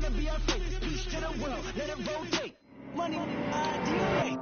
wanna be our fate. Peace to the world, let it rotate. Money, ideal.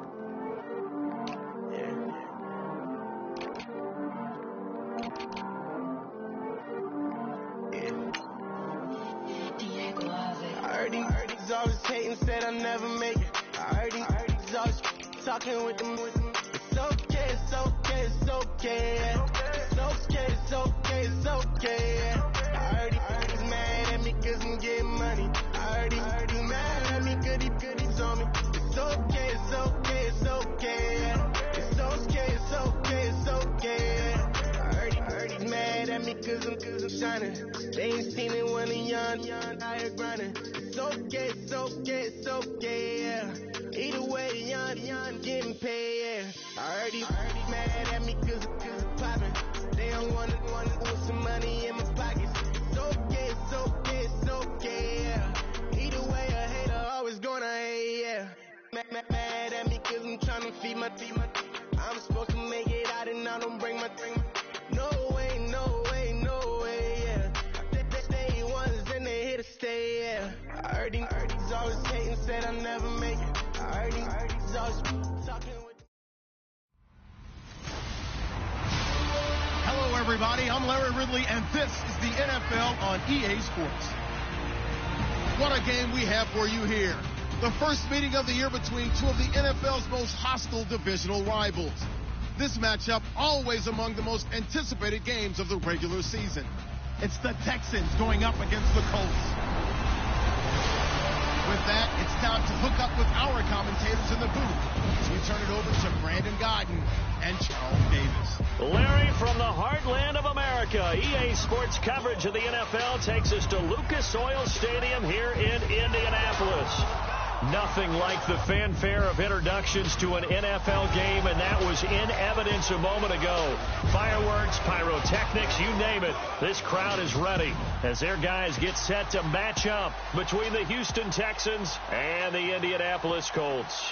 I heard he's always hating, said I'll never make it. I heard he's always talking with them. It's okay, it's okay, it's okay, yeah. It's okay, it's okay, it's okay, yeah. I heard he's mad at me cause I'm getting money. I heard he's mad at me cause he's on me. It's okay, it's okay, it's okay, yeah. It's okay, it's okay, it's okay, yeah. I heard he's mad at me cause I'm shining. They ain't seen it when I'm young, out here grinding. It's okay, it's okay, it's okay, yeah. Either way, young, getting paid, yeah. I heard he's mad at me cause I'm popping. They don't wanna put some money in my pockets. It's okay, it's okay, it's okay, yeah. Either way, a hater always gonna hate, yeah. Mad at me cause I'm trying to feed my I'm supposed to make it out and I don't bring my No way, no way, no way, yeah. They ones and they here to stay, yeah. I heard he's always hating, said I'll never make it. I heard he's always talking with. Hello, everybody. I'm Larry Ridley, and this is the NFL on EA Sports. What a game we have for you here. The first meeting of the year between two of the NFL's most hostile divisional rivals. This matchup always among the most anticipated games of the regular season. It's the Texans going up against the Colts. With that, it's time to hook up with our commentators in the booth as we turn it over to Brandon Godden and Charles Davis. Larry, from the heartland of America, EA Sports coverage of the NFL takes us to Lucas Oil Stadium here in Indianapolis. Nothing like the fanfare of introductions to an NFL game, and that was in evidence a moment ago. Fireworks, pyrotechnics, you name it. This crowd is ready as their guys get set to match up between the Houston Texans and the Indianapolis Colts.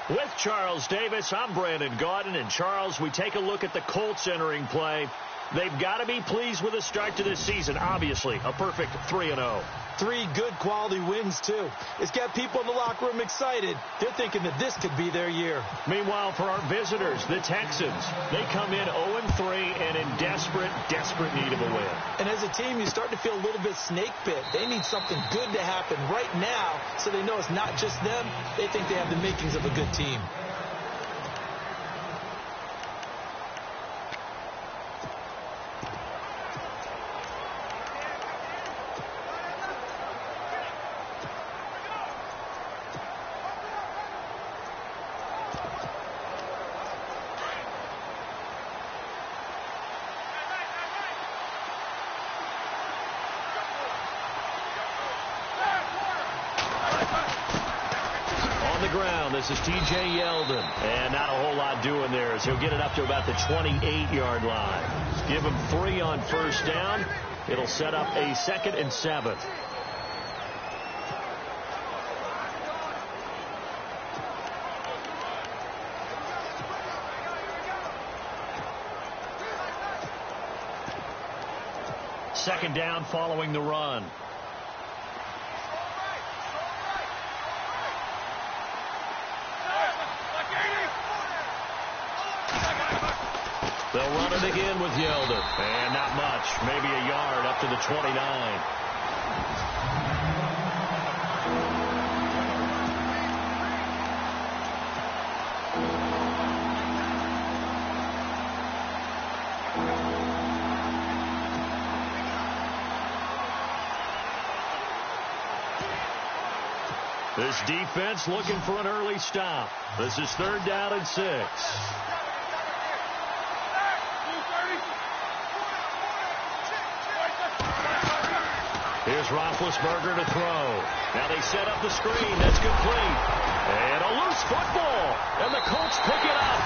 With Charles Davis, I'm Brandon Gaudin. And Charles, we take a look at the Colts entering play. They've got to be pleased with the start to this season. Obviously, a perfect 3-0. 3 good quality wins, too. It's got people in the locker room excited. They're thinking that this could be their year. Meanwhile, for our visitors, the Texans, they come in 0-3 and in desperate need of a win. And as a team, you start to feel a little bit snake bit. They need something good to happen right now so they know it's not just them. They think they have the makings of a good team. This is T.J. Yeldon, and not a whole lot doing there as he'll get it up to about the 28-yard line. Give him 3 on first down. It'll set up a 2nd and 7. Second down following the run. They'll run it again with Yeldon. And not much. Maybe a yard up to the 29. This defense looking for an early stop. This is 3rd down and 6. Here's Roethlisberger to throw. Now they set up the screen. That's complete. And a loose football. And the Colts pick it up.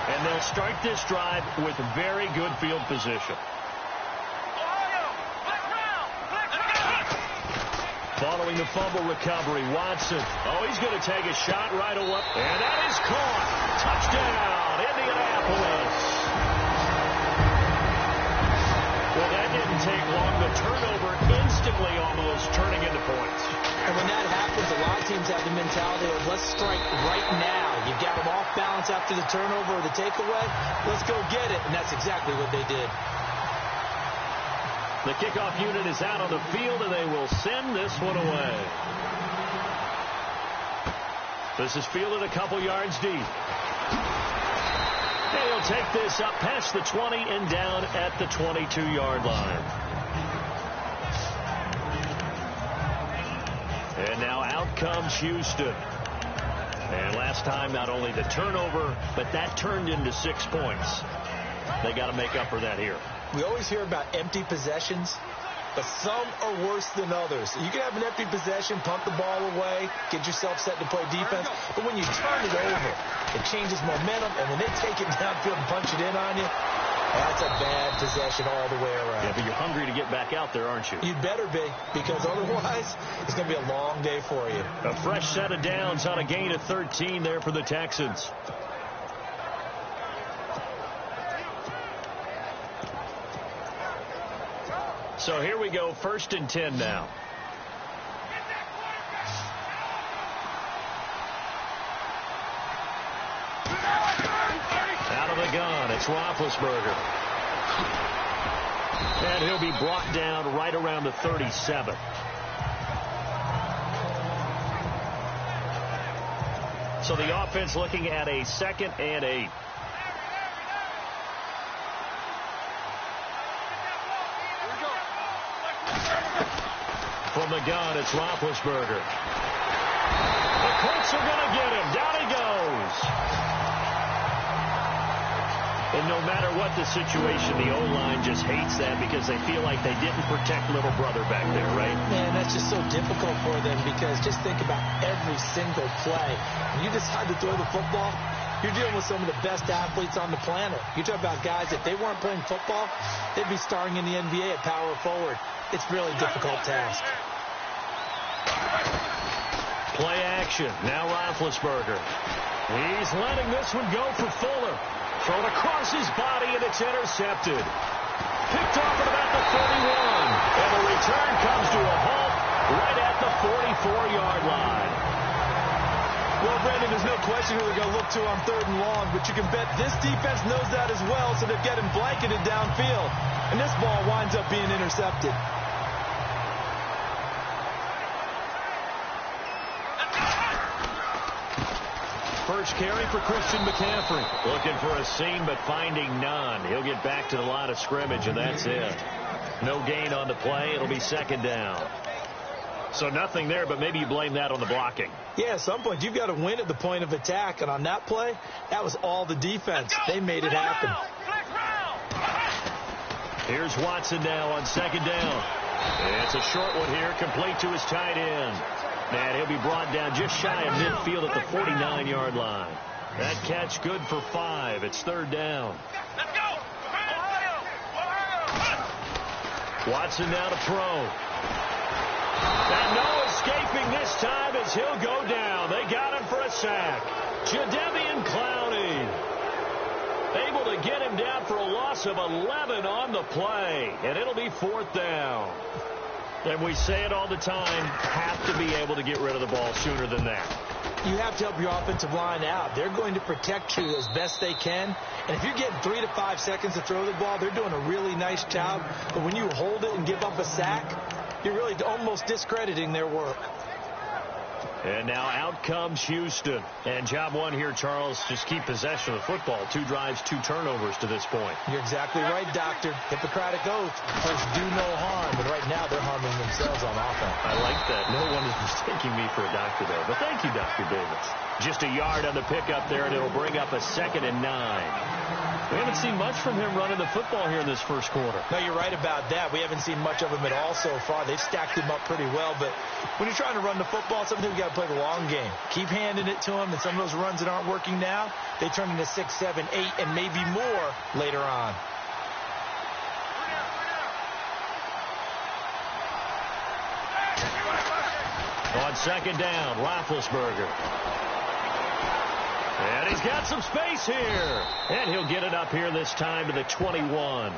And they'll start this drive with very good field position. Following the fumble recovery, Watson. Oh, he's going to take a shot right away. And that is caught. Touchdown. mentality of let's strike right now. You got them off balance after the turnover or the takeaway. Let's go get it. And that's exactly what they did. The kickoff unit is out on the field, and they will send this one away. This is fielded a couple yards deep. And he'll take this up past the 20 and down at the 22-yard line. And now out comes Houston. And last time, not only the turnover, but that turned into 6 points. They got to make up for that here. We always hear about empty possessions, but some are worse than others. You can have an empty possession, punt the ball away, get yourself set to play defense, but when you turn it over, it changes momentum, and when they take it downfield and punch it in on you, that's a bad possession all the way around. Yeah, but you're hungry to get back out there, aren't you? You'd better be, because otherwise it's going to be a long day for you. A fresh set of downs on a gain of 13 there for the Texans. So here we go, 1st and 10 now. Out of the gun, it's Roethlisberger. And he'll be brought down right around the 37. So the offense looking at a 2nd and 8. From the gun, it's Roethlisberger. The Colts are going to get him. Down he goes. And no matter what the situation, the O-line just hates that because they feel like they didn't protect little brother back there, right? Man, that's just so difficult for them because just think about every single play. When you decide to throw the football, you're dealing with some of the best athletes on the planet. You talk about guys, if they weren't playing football, they'd be starring in the NBA at power forward. It's a really difficult task. Play action. Now Roethlisberger. He's letting this one go for Fuller. Thrown across his body, and it's intercepted. Picked off at about the 31. And the return comes to a halt right at the 44-yard line. Well, Brandon, there's no question who they're going to look to on 3rd and long, but you can bet this defense knows that as well, so they're getting blanketed downfield. And this ball winds up being intercepted. First carry for Christian McCaffrey. Looking for a seam, but finding none. He'll get back to the line of scrimmage, and that's it. No gain on the play. It'll be 2nd down. So nothing there, but maybe you blame that on the blocking. Yeah, at some point, you've got to win at the point of attack. And on that play, that was all the defense. They made it happen. Here's Watson now on 2nd down. It's a short one here, complete to his tight end. And he'll be brought down just shy of midfield at the 49-yard line. That catch good for 5. It's 3rd down. Watson now to throw. And no escaping this time as he'll go down. They got him for a sack. Jadeveon Clowney able to get him down for a loss of 11 on the play. And it'll be 4th down. And we say it all the time, have to be able to get rid of the ball sooner than that. You have to help your offensive line out. They're going to protect you as best they can. And if you're getting 3 to 5 seconds to throw the ball, they're doing a really nice job. But when you hold it and give up a sack, you're really almost discrediting their work. And now out comes Houston. And job one here, Charles, just keep possession of the football. 2 drives, 2 turnovers to this point. You're exactly right, Doctor. Hippocratic oath. First, do no harm. But right now, they're harming themselves on offense. I like that. No one is mistaking me for a doctor there. But thank you, Dr. Davis. Just a yard on the pickup there, and it'll bring up a 2nd and 9. We haven't seen much from him running the football here in this first quarter. No, you're right about that. We haven't seen much of him at all so far. They've stacked him up pretty well. But when you're trying to run the football, sometimes you got to play the long game. Keep handing it to him, and some of those runs that aren't working now, they turn into 6, 7, 8, and maybe more later on. On 2nd down, Roethlisberger. And he's got some space here. And he'll get it up here this time to the 21.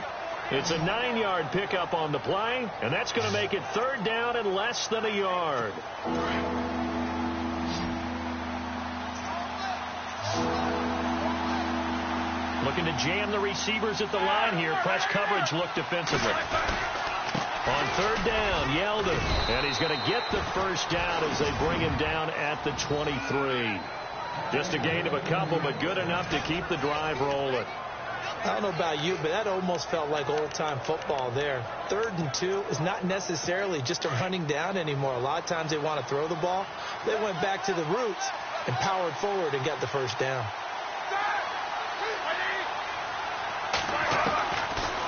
It's a 9-yard pickup on the play, and that's going to make it 3rd down and less than a yard. Looking to jam the receivers at the line here. Press coverage look defensively. On third down, Yeldon. And he's going to get the first down as they bring him down at the 23. Just a gain of a couple, but good enough to keep the drive rolling. I don't know about you, but that almost felt like old-time football there. 3rd and 2 is not necessarily just a running down anymore. A lot of times they want to throw the ball. They went back to the roots and powered forward and got the first down.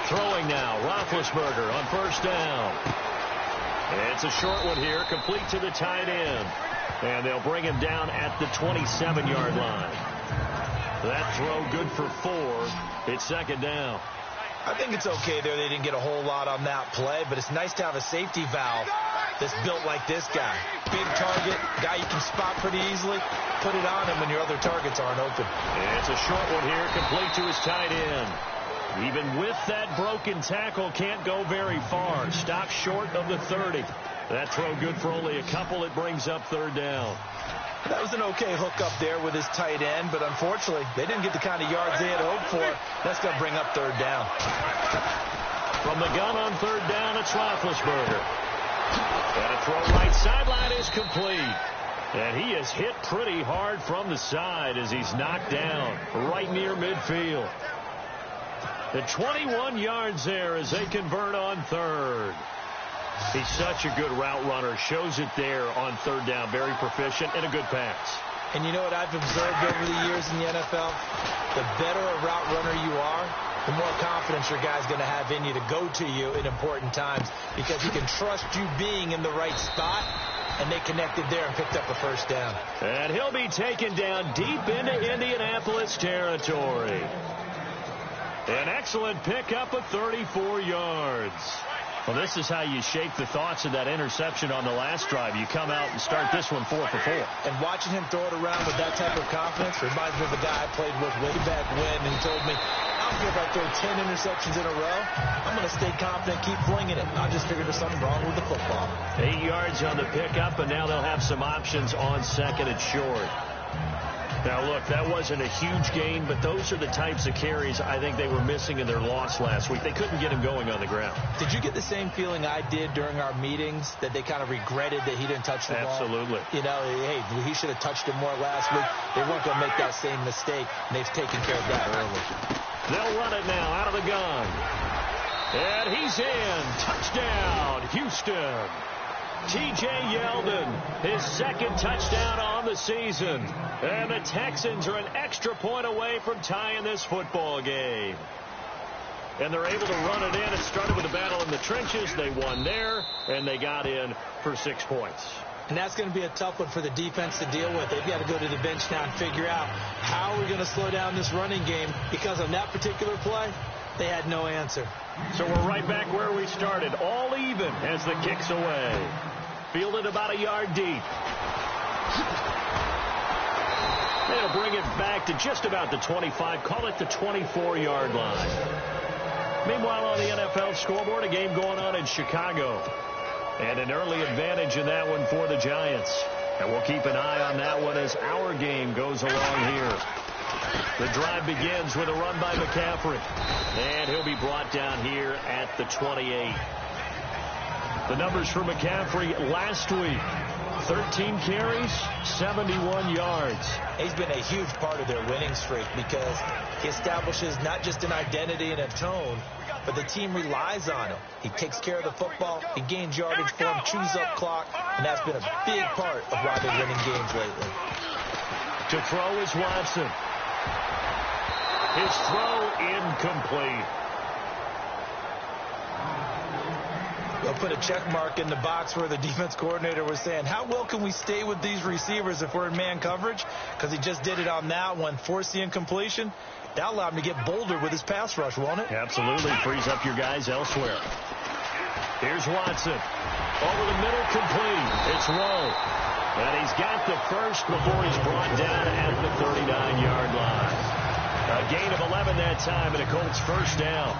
Throwing now, Roethlisberger on first down. It's a short one here, complete to the tight end. And they'll bring him down at the 27-yard line. That throw good for 4. It's second down. I think it's okay there. They didn't get a whole lot on that play, but it's nice to have a safety valve that's built like this guy. Big target, guy you can spot pretty easily. Put it on him when your other targets aren't open. It's a short one here, complete to his tight end. Even with that broken tackle, can't go very far. Stops short of the 30. That throw good for only a couple. It brings up third down. That was an okay hook up there with his tight end, but unfortunately, they didn't get the kind of yards they had hoped for. That's going to bring up third down. From the gun on third down, it's Roethlisberger. And a throw right sideline is complete. And he is hit pretty hard from the side as he's knocked down right near midfield. The 21 yards there as they convert on third. He's such a good route runner. Shows it there on third down. Very proficient and a good pass. And you know what I've observed over the years in the NFL? The better a route runner you are, the more confidence your guy's going to have in you to go to you in important times because he can trust you being in the right spot, and they connected there and picked up a first down. And he'll be taken down deep into Indianapolis territory. An excellent pickup of 34 yards. Well, this is how you shape the thoughts of that interception on the last drive. You come out and start this one 4 for 4. And watching him throw it around with that type of confidence reminds me of a guy I played with way back when, and he told me, I don't care if I throw 10 interceptions in a row. I'm going to stay confident, keep flinging it. I just figured there's something wrong with the football. 8 yards on the pickup, and now they'll have some options on second and short. Now, look, that wasn't a huge gain, but those are the types of carries I think they were missing in their loss last week. They couldn't get him going on the ground. Did you get the same feeling I did during our meetings, that they kind of regretted that he didn't touch the ball? Absolutely. You know, hey, he should have touched it more last week. They weren't going to make that same mistake, and they've taken care of that early. They'll run it now out of the gun. And he's in. Touchdown, Houston. T.J. Yeldon, his second touchdown on the season. And the Texans are an extra point away from tying this football game. And they're able to run it in. It started with a battle in the trenches. They won there, and they got in for 6 points. And that's going to be a tough one for the defense to deal with. They've got to go to the bench now and figure out how are we going to slow down this running game, because on that particular play, they had no answer. So we're right back where we started, all even as the kick's away. Fielded about a yard deep. They'll bring it back to just about the 25, call it the 24-yard line. Meanwhile, on the NFL scoreboard, a game going on in Chicago. And an early advantage in that one for the Giants. And we'll keep an eye on that one as our game goes along here. The drive begins with a run by McCaffrey. And he'll be brought down here at the 28. The numbers for McCaffrey last week. 13 carries, 71 yards. He's been a huge part of their winning streak because he establishes not just an identity and a tone, but the team relies on him. He takes care of the football, he gains yardage for him, chews up clock, and that's been a big part of why they're winning games lately. To throw is Watson. His throw incomplete. They'll put a check mark in the box where the defense coordinator was saying, how well can we stay with these receivers if we're in man coverage? Because he just did it on that one, forced the incompletion. That'll allow him to get bolder with his pass rush, won't it? Absolutely. Frees up your guys elsewhere. Here's Watson. Over the middle, complete. It's Rowe. And he's got the first before he's brought down at the 39-yard line. A gain of 11 that time, and a Colts first down.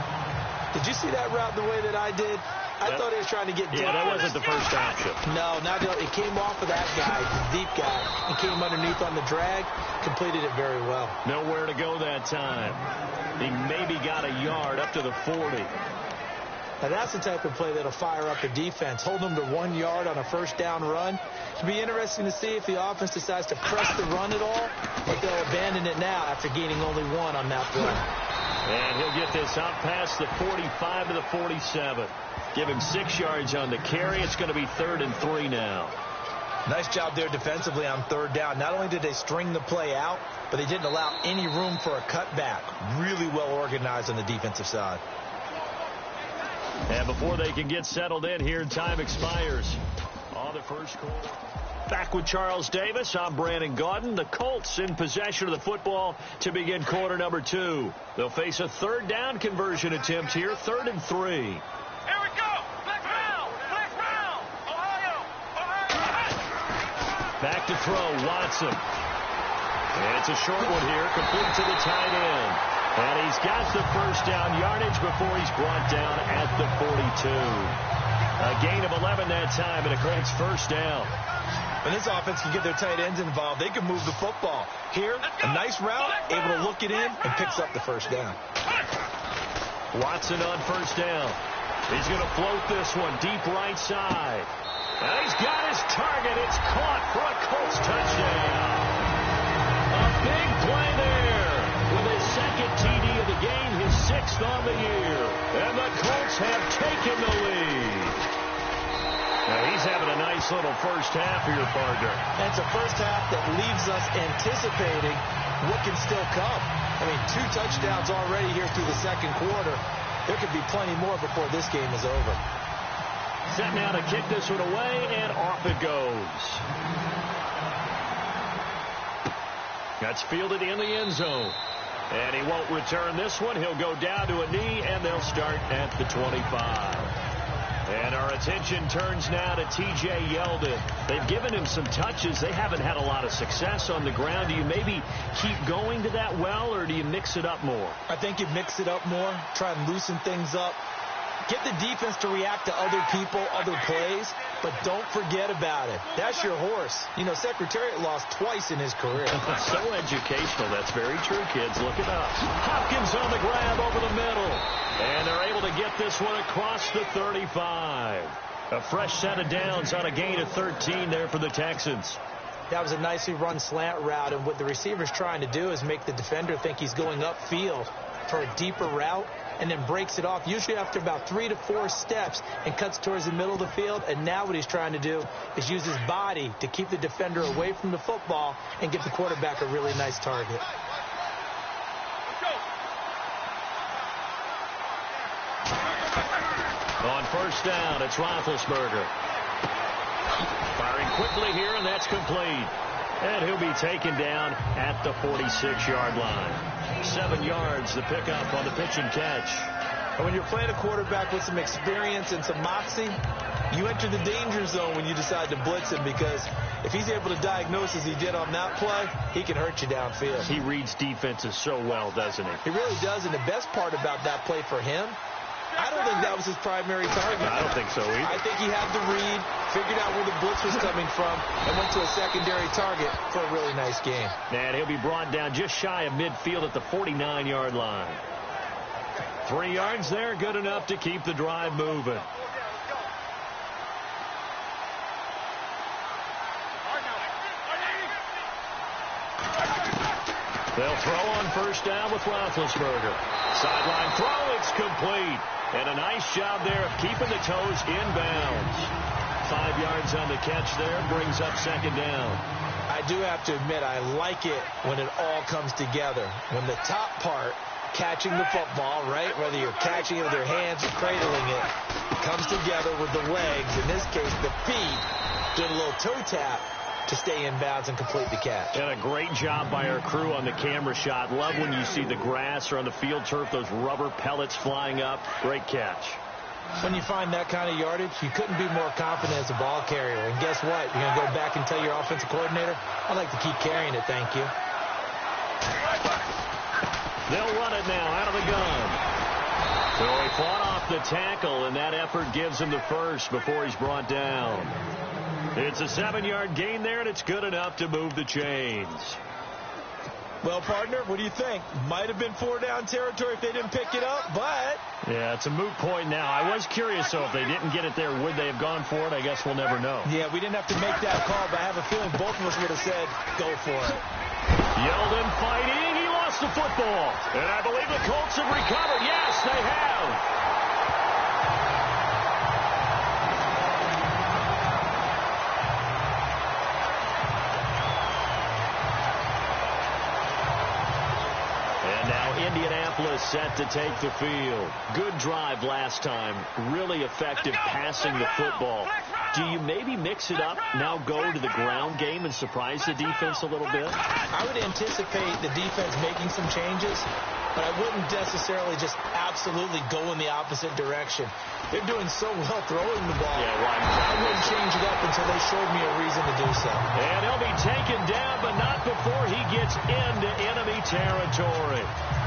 Did you see that route the way that I did? I thought he was trying to get deep. Yeah, that wasn't the first option. No, it came off of that guy, the deep guy. He came underneath on the drag, completed it very well. Nowhere to go that that time. He maybe got a yard up to the 40. Now that's the type of play that'll fire up the defense. Hold them to 1 yard on a first down run. It'll be interesting to see if the offense decides to press the run at all, but they'll abandon it now after gaining only 1 on that play. And he'll get this out past the 45 to the 47. Give him 6 yards on the carry. It's going to be 3rd and 3 now. Nice job there defensively on 3rd down. Not only did they string the play out, but they didn't allow any room for a cutback. Really well organized on the defensive side. And before they can get settled in here, time expires on the first quarter. Back with Charles Davis. I'm Brandon Gaudin. The Colts in possession of the football to begin quarter number 2. They'll face a 3rd down conversion attempt here, 3rd and 3. Here we go. Flex round. Ohio. Back to throw, Watson. And it's a short one here, complete to the tight end. And he's got the first down yardage before he's brought down at the 42. A gain of 11 that time, and it creates first down. When this offense can get their tight ends involved, they can move the football. Here, a nice route, able to look it in, and picks up the first down. Watson on first down. He's going to float this one deep right side. And he's got his target. It's caught for a Colts touchdown. A big play there. With his 2nd TD of the game, his 6th on the year. And the Colts have taken the lead. Now he's having a nice little first half here, partner. And it's a first half that leaves us anticipating what can still come. I mean, 2 touchdowns already here through the 2nd quarter. There could be plenty more before this game is over. Set now to kick this one away, and off it goes. That's fielded in the end zone. And he won't return this one. He'll go down to a knee, and they'll start at the 25. And our attention turns now to T.J. Yeldon. They've given him some touches. They haven't had a lot of success on the ground. Do you maybe keep going to that well, or do you mix it up more? I think you mix it up more, try and loosen things up. Get the defense to react to other people, other plays, but don't forget about it. That's your horse. You know, Secretariat lost twice in his career. So educational. That's very true, kids. Look it up. Hopkins on the grab over the middle. And they're able to get this one across the 35. A fresh set of downs on a gain of 13 there for the Texans. That was a nicely run slant route, and what the receiver's trying to do is make the defender think he's going upfield for a deeper route, and then breaks it off, usually after about 3 to 4 steps, and cuts towards the middle of the field. And now what he's trying to do is use his body to keep the defender away from the football and get the quarterback a really nice target. On first down, it's Roethlisberger. Firing quickly here, and that's complete. And he'll be taken down at the 46-yard line. 7 yards, the pickup on the pitch and catch. And when you're playing a quarterback with some experience and some moxie, you enter the danger zone when you decide to blitz him, because if he's able to diagnose as he did on that play, he can hurt you downfield. He reads defenses so well, doesn't he? He really does, and the best part about that play for him, I don't think that was his primary target. I don't think so either. I think he had the read, figured out where the blitz was coming from, and went to a secondary target for a really nice game. And he'll be brought down just shy of midfield at the 49-yard line. 3 yards there, good enough to keep the drive moving. They'll throw on first down with Roethlisberger. Sideline throw, it's complete. And a nice job there of keeping the toes inbounds. 5 yards on the catch there, brings up second down. I do have to admit, I like it when it all comes together. When the top part, catching the football, right, whether you're catching it with your hands or cradling it, comes together with the legs. In this case, the feet, did a little toe tap to stay in bounds and complete the catch. And a great job by our crew on the camera shot. Love when you see the grass or on the field turf, those rubber pellets flying up. Great catch. When you find that kind of yardage, you couldn't be more confident as a ball carrier. And guess what? You're going to go back and tell your offensive coordinator, I'd like to keep carrying it, thank you. They'll run it now out of the gun. So he fought off the tackle, and that effort gives him the first before he's brought down. It's a 7-yard gain there, and it's good enough to move the chains. Well, partner, what do you think? Might have been 4-down territory if they didn't pick it up, but... Yeah, it's a moot point now. I was curious, though, if they didn't get it there, would they have gone for it? I guess we'll never know. Yeah, we didn't have to make that call, but I have a feeling both of us would have said, go for it. Yeldon fighting. He lost the football. And I believe the Colts have recovered. Yes, they have. Indianapolis set to take the field. Good drive last time. Really effective passing the football. Do you maybe mix it up, now go to the ground game and surprise the defense a little bit? I would anticipate the defense making some changes, but I wouldn't necessarily just absolutely go in the opposite direction. They're doing so well throwing the ball. Yeah, right. I wouldn't change it up until they showed me a reason to do so. And he'll be taken down, but not before he gets into enemy territory.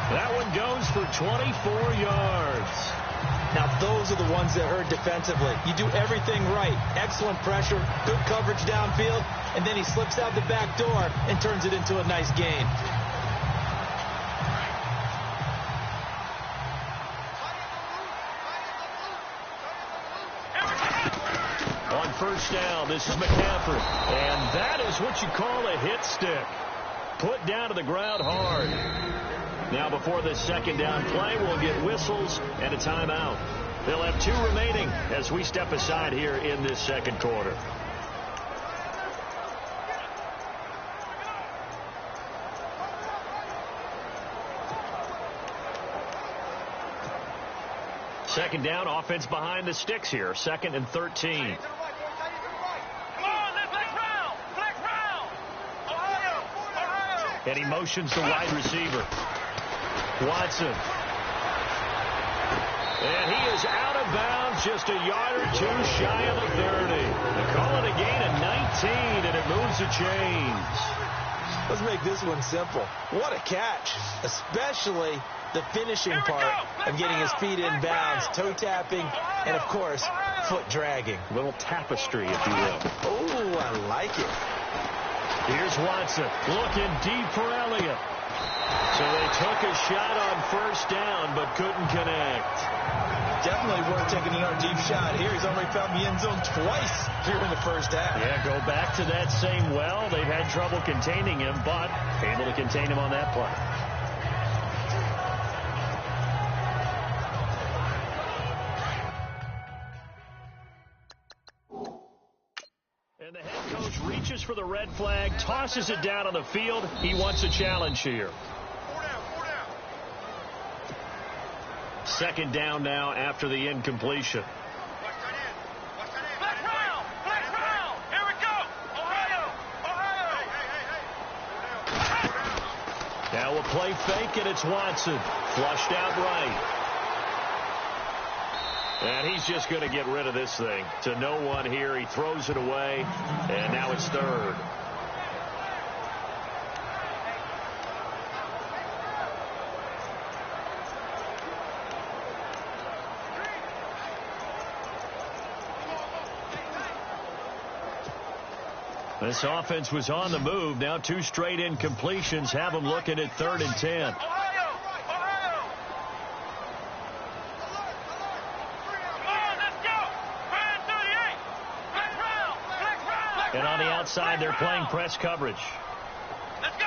That one goes for 24 yards. Now, those are the ones that hurt defensively. You do everything right. Excellent pressure, good coverage downfield, and then he slips out the back door and turns it into a nice gain. On first down, this is McCaffrey. And that is what you call a hit stick. Put down to the ground hard. Now before this second down play, we'll get whistles and a timeout. They'll have 2 remaining as we step aside here in this second quarter. Second down, offense behind the sticks here. 2nd and 13. And he motions the wide receiver. Watson. And he is out of bounds, just a yard or 2 shy of the 30. They call it a gain of 19, and it moves the chains. Let's make this one simple. What a catch, especially the finishing part of getting his feet in bounds, toe tapping, and, of course, foot dragging. Little tapestry, if you will. Oh, I like it. Here's Watson looking deep for Elliott. So they took a shot on first down, but couldn't connect. Definitely worth taking another deep shot here. He's already found the end zone twice here in the first half. Yeah, go back to that same well. They've had trouble containing him, but able to contain him on that play. And the head coach reaches for the red flag, tosses it down on the field. He wants a challenge here. Second down now after the incompletion. Flex round! Here we go! Ohio! Now a play fake, and it's Watson. Flushed out right. And he's just going to get rid of this thing. To no one here. He throws it away, and now it's 3rd. This offense was on the move. Now 2 straight incompletions have them looking at 3rd and 10. And on the outside, they're playing press coverage. Let's go!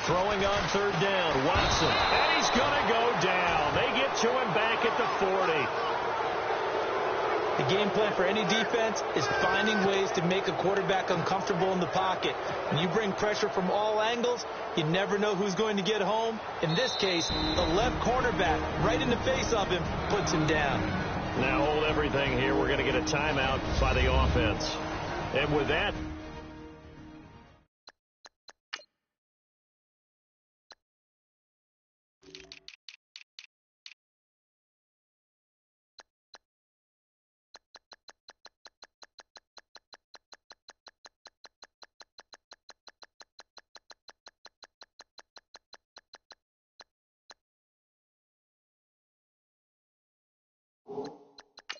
Throwing on 3rd down, Watson. And he's going to go down. They get to him back at the 40. The game plan for any defense is finding ways to make a quarterback uncomfortable in the pocket. When you bring pressure from all angles, you never know who's going to get home. In this case, the left cornerback right in the face of him puts him down. Now hold everything here. We're going to get a timeout by the offense. And with that,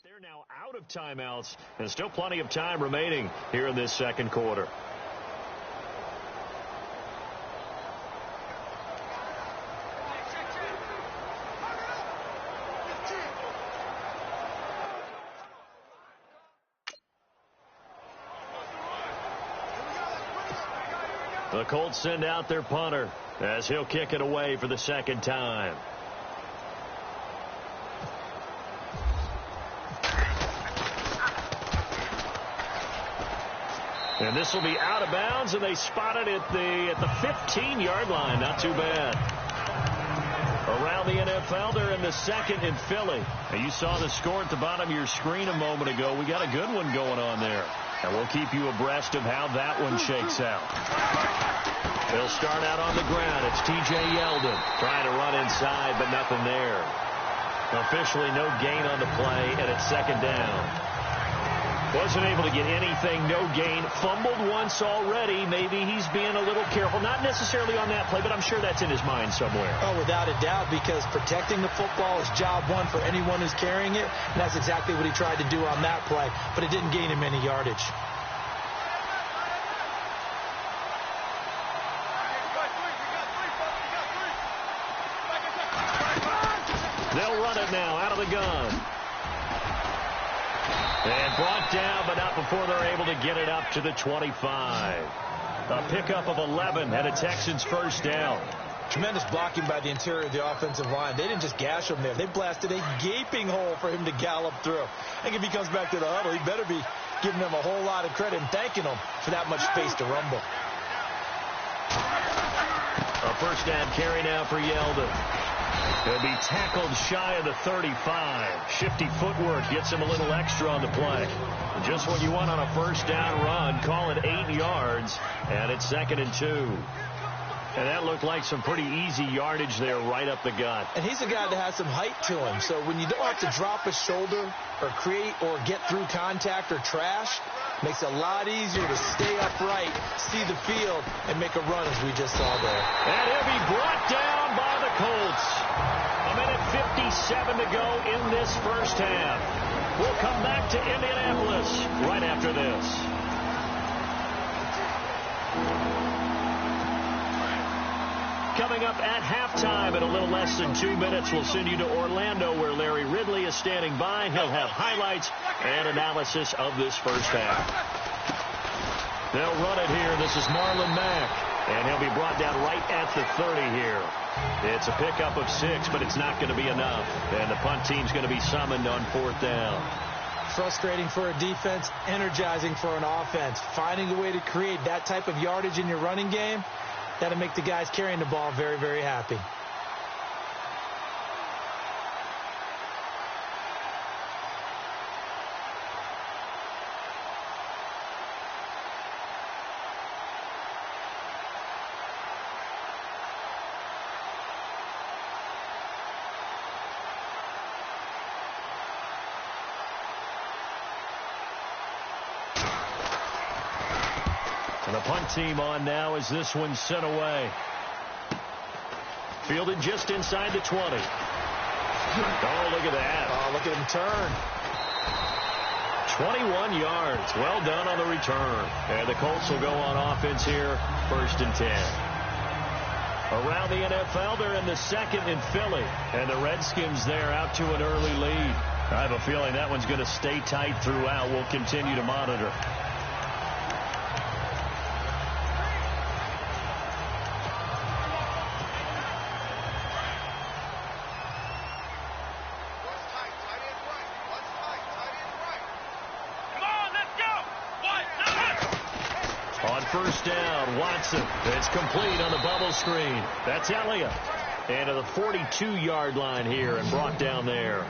they're now out of timeouts, and still plenty of time remaining here in this second quarter. The Colts send out their punter as he'll kick it away for the second time. And this will be out of bounds, and they spot it at the 15-yard line. Not too bad. Around the NFL, they're in the second in Philly. And you saw the score at the bottom of your screen a moment ago. We got a good one going on there. And we'll keep you abreast of how that one shakes out. They'll start out on the ground. It's T.J. Yeldon trying to run inside, but nothing there. Officially no gain on the play, and it's second down. Wasn't able to get anything, no gain. Fumbled once already. Maybe he's being a little careful. Not necessarily on that play, but I'm sure that's in his mind somewhere. Oh, without a doubt, because protecting the football is job one for anyone who's carrying it. And that's exactly what he tried to do on that play, but it didn't gain him any yardage. They'll run it now out of the gun. And brought down, but not before they're able to get it up to the 25. A pickup of 11 and a Texans first down. Tremendous blocking by the interior of the offensive line. They didn't just gash him there. They blasted a gaping hole for him to gallop through. I think if he comes back to the huddle, he better be giving them a whole lot of credit and thanking them for that much space to rumble. A first down carry now for Yeldon. He'll be tackled shy of the 35. Shifty footwork gets him a little extra on the play. Just what you want on a first down run. Call it 8 yards, and it's 2nd and 2. And that looked like some pretty easy yardage there right up the gut. And he's a guy that has some height to him. So when you don't have to drop a shoulder or create or get through contact or trash, makes it a lot easier to stay upright, see the field, and make a run as we just saw there. And he'll be brought down by the Colts. A minute 57 to go in this first half. We'll come back to Indianapolis right after this. Coming up at halftime in a little less than 2 minutes, we'll send you to Orlando where Larry Ridley is standing by. He'll have highlights and analysis of this first half. They'll run it here. This is Marlon Mack, and he'll be brought down right at the 30 here. It's a pickup of 6, but it's not going to be enough. And the punt team's going to be summoned on 4th down. Frustrating for a defense, energizing for an offense. Finding a way to create that type of yardage in your running game, that'll make the guys carrying the ball very, very happy. The punt team on now as this one's sent away. Fielded just inside the 20. Oh, look at that. Oh, look at him turn. 21 yards. Well done on the return. And the Colts will go on offense here, 1st and 10. Around the NFL, they're in the second in Philly. And the Redskins there out to an early lead. I have a feeling that one's going to stay tight throughout. We'll continue to monitor. First down, Watson. It's complete on the bubble screen. That's Elliott. And to the 42-yard line here and brought down there.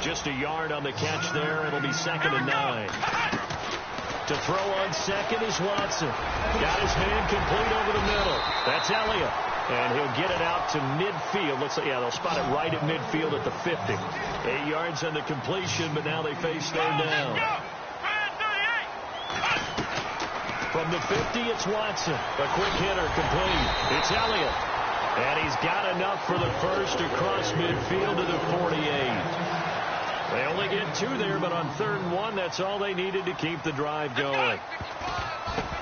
Just a yard on the catch there. It'll be 2nd and 9. To throw on second is Watson. Got his man complete over the middle. That's Elliott. And he'll get it out to midfield. Looks like, yeah, they'll spot it right at midfield at the 50. 8 yards on the completion, but now they face 3rd down. From the 50, it's Watson. A quick hitter, complete. It's Elliott. And he's got enough for the first across midfield to the 48. They only get 2 there, but on 3rd and 1, that's all they needed to keep the drive going.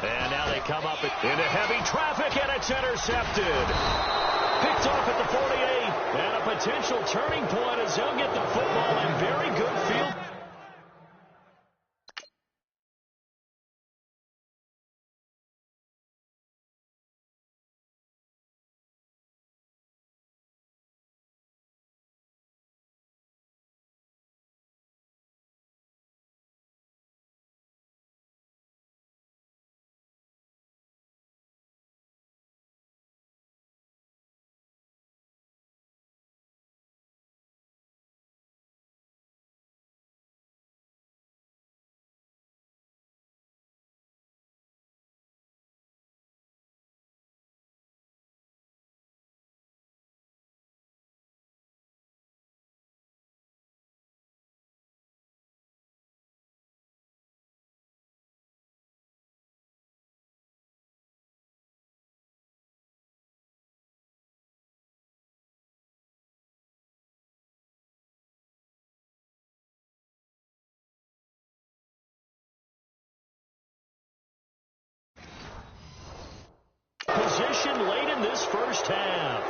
And now they come up into heavy traffic, and it's intercepted. Picked off at the 48, and a potential turning point as he'll get the football in very good field. run late in this first half.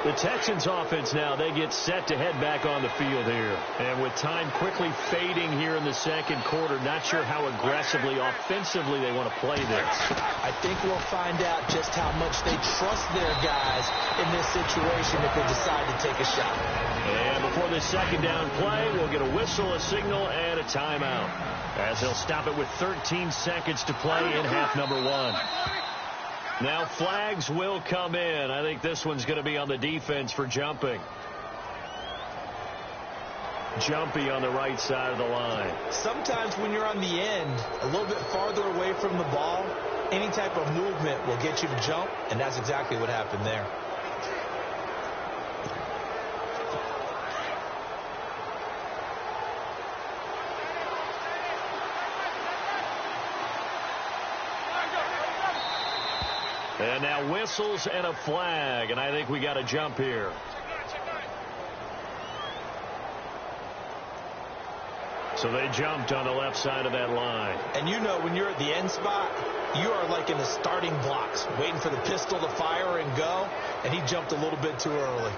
The Texans offense now, they get set to head back on the field here. And with time quickly fading here in the second quarter, not sure how aggressively, offensively they want to play this. I think we'll find out just how much they trust their guys in this situation if they decide to take a shot. And before this second down play, we'll get a whistle, a signal, and a timeout, as they'll stop it with 13 seconds to play in half number 1. Now flags will come in. I think this one's going to be on the defense for jumping. Jumpy on the right side of the line. Sometimes when you're on the end, a little bit farther away from the ball, any type of movement will get you to jump, and that's exactly what happened there. And now whistles and a flag, and I think we got a jump here. So they jumped on the left side of that line. And you know when you're at the end spot, you are like in the starting blocks, waiting for the pistol to fire and go, and he jumped a little bit too early.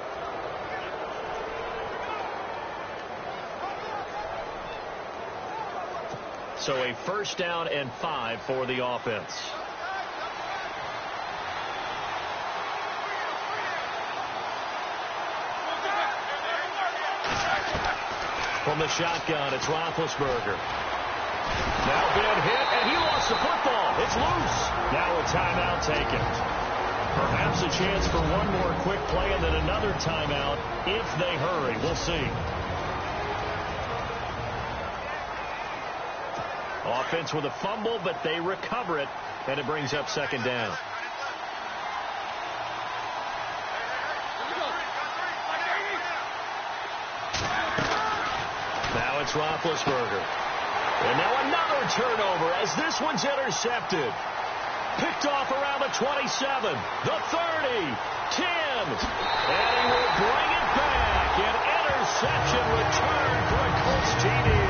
So a first down and 5 for the offense. From the shotgun, it's Roethlisberger. Now been hit, and he lost the football. It's loose. Now a timeout taken. Perhaps a chance for one more quick play and then another timeout if they hurry. We'll see. Offense with a fumble, but they recover it, and it brings up second down. Now it's Roethlisberger. And now another turnover as this one's intercepted. Picked off around the 27, the 30, 10. And he will bring it back. An interception return for a Colts TD.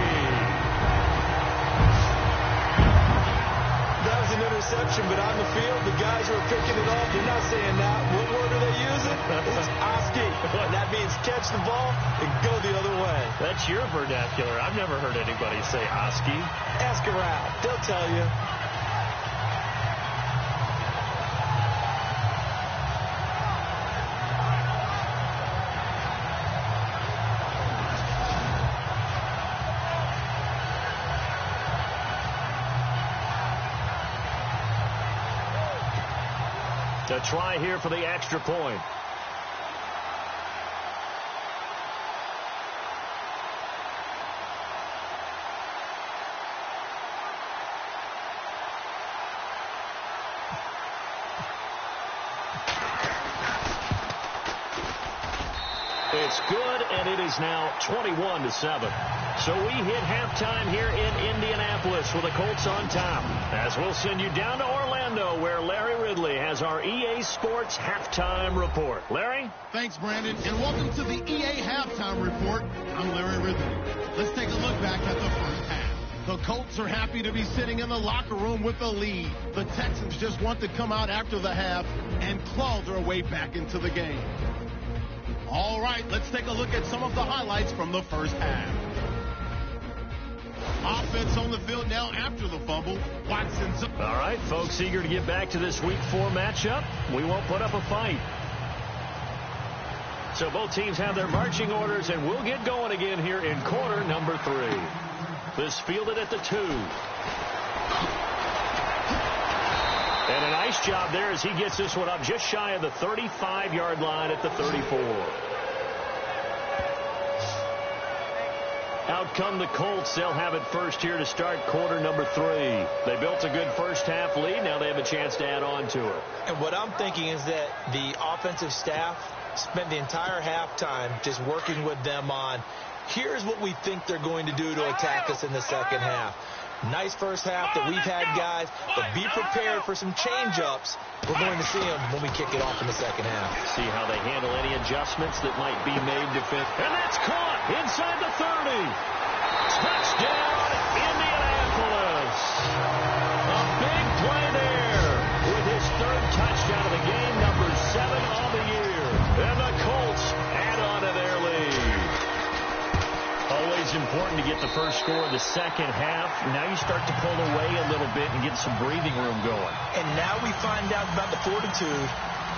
That was an interception, but on the field, the guys who are picking it off, they're not saying that. What word are they using? It's Oski. That means catch the ball and go the other way. That's your vernacular. I've never heard anybody say Oski. Ask around. They'll tell you. To try here for the extra point. It's good, and it is now 21-7. So we hit halftime here in Indianapolis with the Colts on top. As we'll send you down to Orlando, where Larry Ridley has our EA Sports Halftime Report. Larry? Thanks, Brandon, and welcome to the EA Halftime Report. I'm Larry Ridley. Let's take a look back at the first half. The Colts are happy to be sitting in the locker room with the lead. The Texans just want to come out after the half and claw their way back into the game. All right, let's take a look at some of the highlights from the first half. Offense on the field now after the fumble. Watson's. All right, folks, eager to get back to this Week 4 matchup. We won't put up a fight. So both teams have their marching orders, and we'll get going again here in quarter number 3. This fielded at the 2. And a nice job there as he gets this one up just shy of the 35-yard line at the 34. Out come the Colts. They'll have it first here to start quarter number 3. They built a good first half lead. Now they have a chance to add on to it. And what I'm thinking is that the offensive staff spent the entire halftime just working with them on, here's what we think they're going to do to attack us in the second half. Nice first half that we've had, guys, but be prepared for some change-ups. We're going to see them when we kick it off in the second half. See how they handle any adjustments that might be made to fit. And that's caught inside the 30. Touchdown, Indianapolis. A big play there. to get the first score of the second half. Now you start to pull away a little bit and get some breathing room going. And now we find out about the fortitude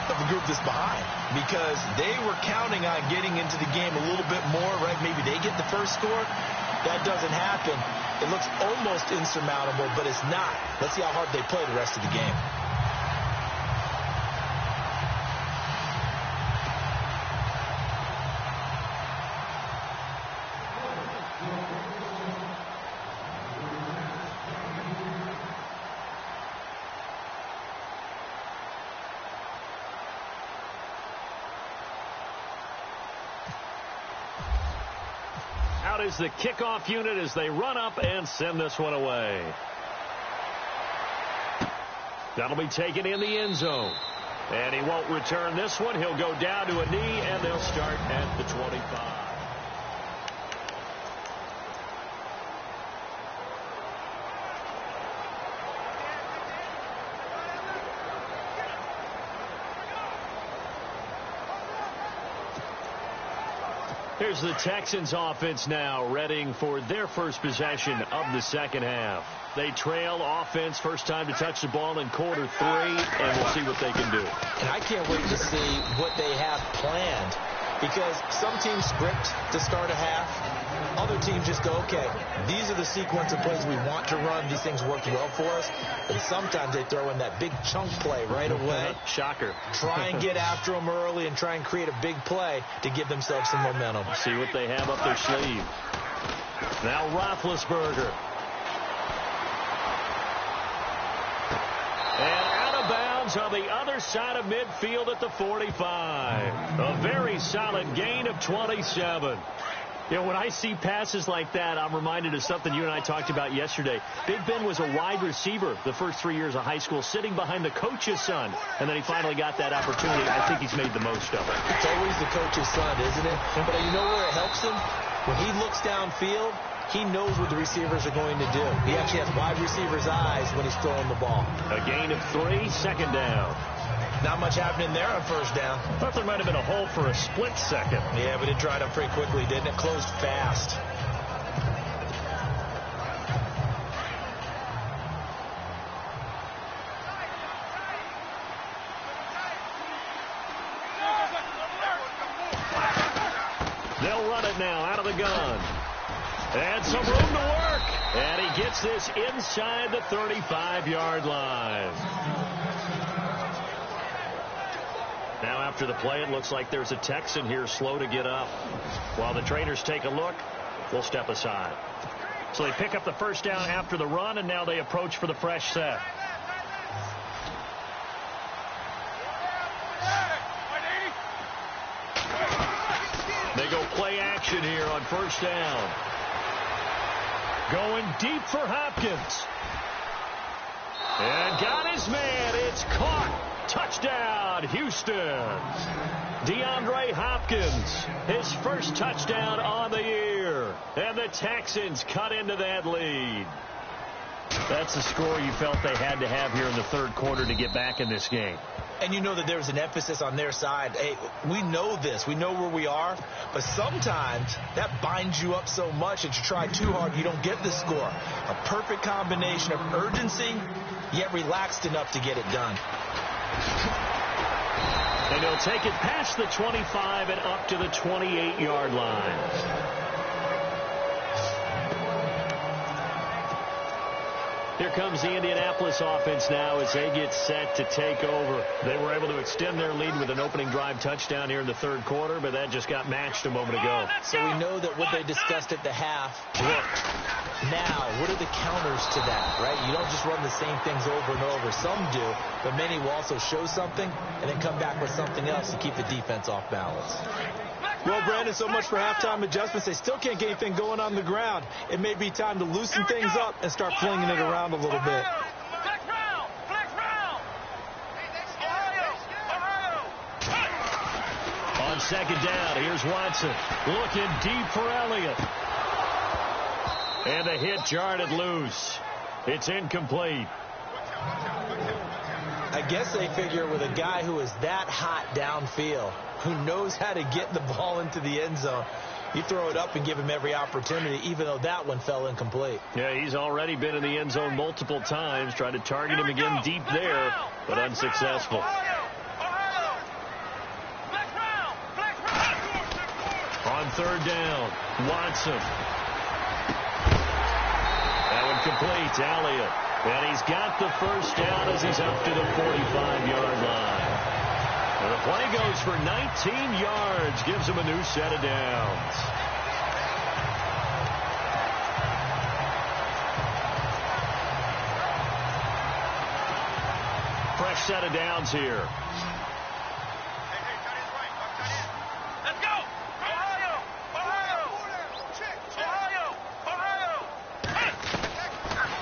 of the group that's behind, because they were counting on getting into the game a little bit more, right? Maybe they get the first score. That doesn't happen. It looks almost insurmountable, but it's not. Let's see how hard they play the rest of the game. Out is the kickoff unit as they run up and send this one away. That'll be taken in the end zone. And he won't return this one. He'll go down to a knee, and they'll start at the 25. Here's the Texans offense now, readying for their first possession of the second half. They trail offense, first time to touch the ball in quarter 3, and we'll see what they can do. And I can't wait to see what they have planned, because some teams script to start a half. Other teams just go, okay, these are the sequence of plays we want to run. These things worked well for us. And sometimes they throw in that big chunk play right away. Shocker. Try and get after them early and try and create a big play to give themselves some momentum. See what they have up their sleeve. Now Roethlisberger. And out of bounds on the other side of midfield at the 45. A very solid gain of 27. You know, when I see passes like that, I'm reminded of something you and I talked about yesterday. Big Ben was a wide receiver the first 3 years of high school, sitting behind the coach's son, and then he finally got that opportunity. I think he's made the most of it. It's always the coach's son, isn't it? But you know where it helps him? When he looks downfield, he knows what the receivers are going to do. He actually has wide receivers' eyes when he's throwing the ball. A gain of 3, second down. Not much happening there on first down. Thought there might have been a hole for a split second. Yeah, but it dried up pretty quickly, didn't it? Closed fast. They'll run it now out of the gun. And some room to work. And he gets this inside the 35-yard line. Now after the play, it looks like there's a Texan here slow to get up. While the trainers take a look, we'll step aside. So they pick up the first down after the run, and now they approach for the fresh set. They go play action here on first down. Going deep for Hopkins. And got his man. It's caught. Touchdown, Houston. DeAndre Hopkins, his first touchdown on the year. And the Texans cut into that lead. That's the score you felt they had to have here in the third quarter to get back in this game. And you know that there's an emphasis on their side. Hey, we know this. We know where we are. But sometimes that binds you up so much that you try too hard, you don't get the score. A perfect combination of urgency, yet relaxed enough to get it done. And he'll take it past the 25 and up to the 28-yard line. Here comes the Indianapolis offense now as they get set to take over. They were able to extend their lead with an opening drive touchdown here in the third quarter, but that just got matched a moment ago. So we know that what they discussed at the half worked. Now, what are the counters to that, right? You don't just run the same things over and over. Some do, but many will also show something and then come back with something else to keep the defense off balance. Well, Brandon, so much for halftime adjustments. They still can't get anything going on the ground. It may be time to loosen things up and start flinging it around a little bit. On second down, here's Watson looking deep for Elliott. And the hit jarred it loose. It's incomplete. I guess they figure with a guy who is that hot downfield, who knows how to get the ball into the end zone, You throw it up and give him every opportunity, even though that one fell incomplete. Yeah, he's already been in the end zone multiple times. Tried to target him again deep there, but unsuccessful. On third down, Watson. That one complete to Elliott. And he's got the first down as he's up to the 45-yard line. And the play goes for 19 yards, gives him a new set of downs. Fresh set of downs here. Let's go! Ohio!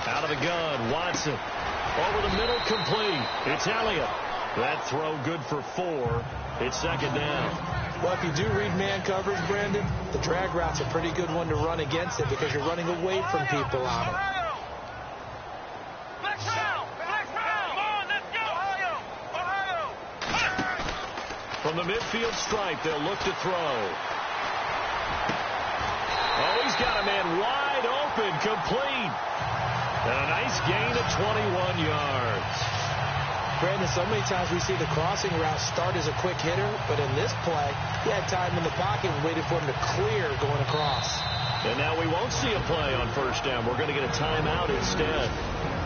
Out of the gun, Watson. Over the middle, complete. It's Elliott. That throw good for 4. It's second down. Well, if you do read man coverage, Brandon, the drag route's a pretty good one to run against it because you're running away from people on it. From the midfield stripe, they'll look to throw. Oh, he's got a man wide open, complete. And a nice gain of 21 yards. Brandon, so many times we see the crossing route start as a quick hitter, but in this play, he had time in the pocket and waited for him to clear going across. And now we won't see a play on first down. We're going to get a timeout instead.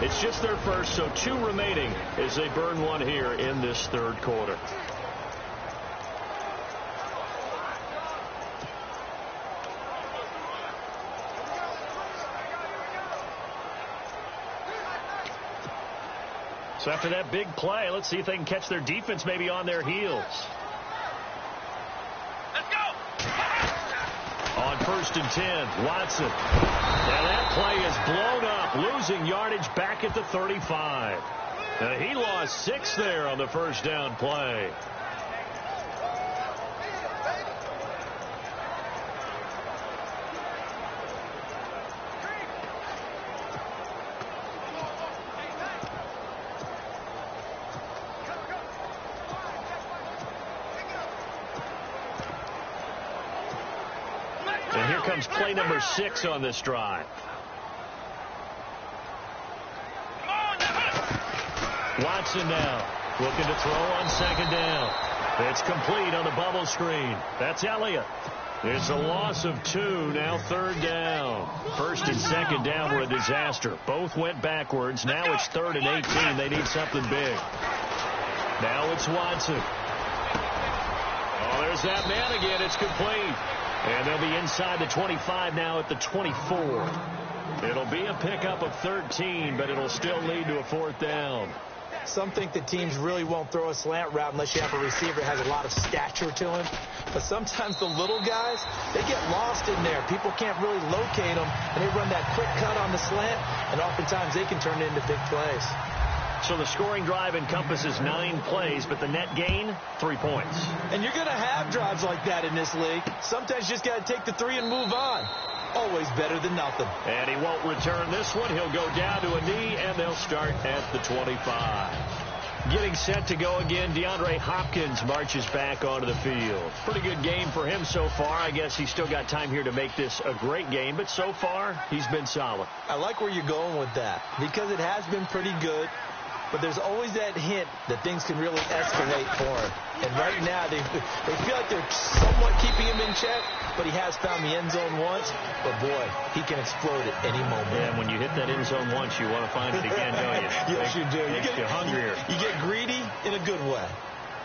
It's just their first, so 2 remaining as they burn one here in this third quarter. So after that big play, let's see if they can catch their defense maybe on their heels. Let's go! On first and 10, Watson. And that play is blown up, losing yardage back at the 35. And he lost 6 there on the first down play. And here comes play number 6 on this drive. Watson now looking to throw on second down. It's complete on the bubble screen. That's Elliott. It's a loss of 2, now third down. First and second down were a disaster. Both went backwards. Now it's 3rd and 18. They need something big. Now it's Watson. Oh, there's that man again. It's complete. And they'll be inside the 25 now at the 24. It'll be a pickup of 13, but it'll still lead to a 4th down. Some think that teams really won't throw a slant route unless you have a receiver that has a lot of stature to him. But sometimes the little guys, they get lost in there. People can't really locate them, and they run that quick cut on the slant, and oftentimes they can turn it into big plays. So the scoring drive encompasses 9 plays, but the net gain, 3 points. And you're going to have drives like that in this league. Sometimes you just got to take the 3 and move on. Always better than nothing. And he won't return this one. He'll go down to a knee, and they'll start at the 25. Getting set to go again, DeAndre Hopkins marches back onto the field. Pretty good game for him so far. I guess he's still got time here to make this a great game, but so far, he's been solid. I like where you're going with that because it has been pretty good. But there's always that hint that things can really escalate for him. And right now, they feel like they're somewhat keeping him in check, but he has found the end zone once. But, boy, he can explode at any moment. Yeah, and when you hit that end zone once, you want to find it again, don't you? Yes, you do. You get hungrier. You get greedy in a good way.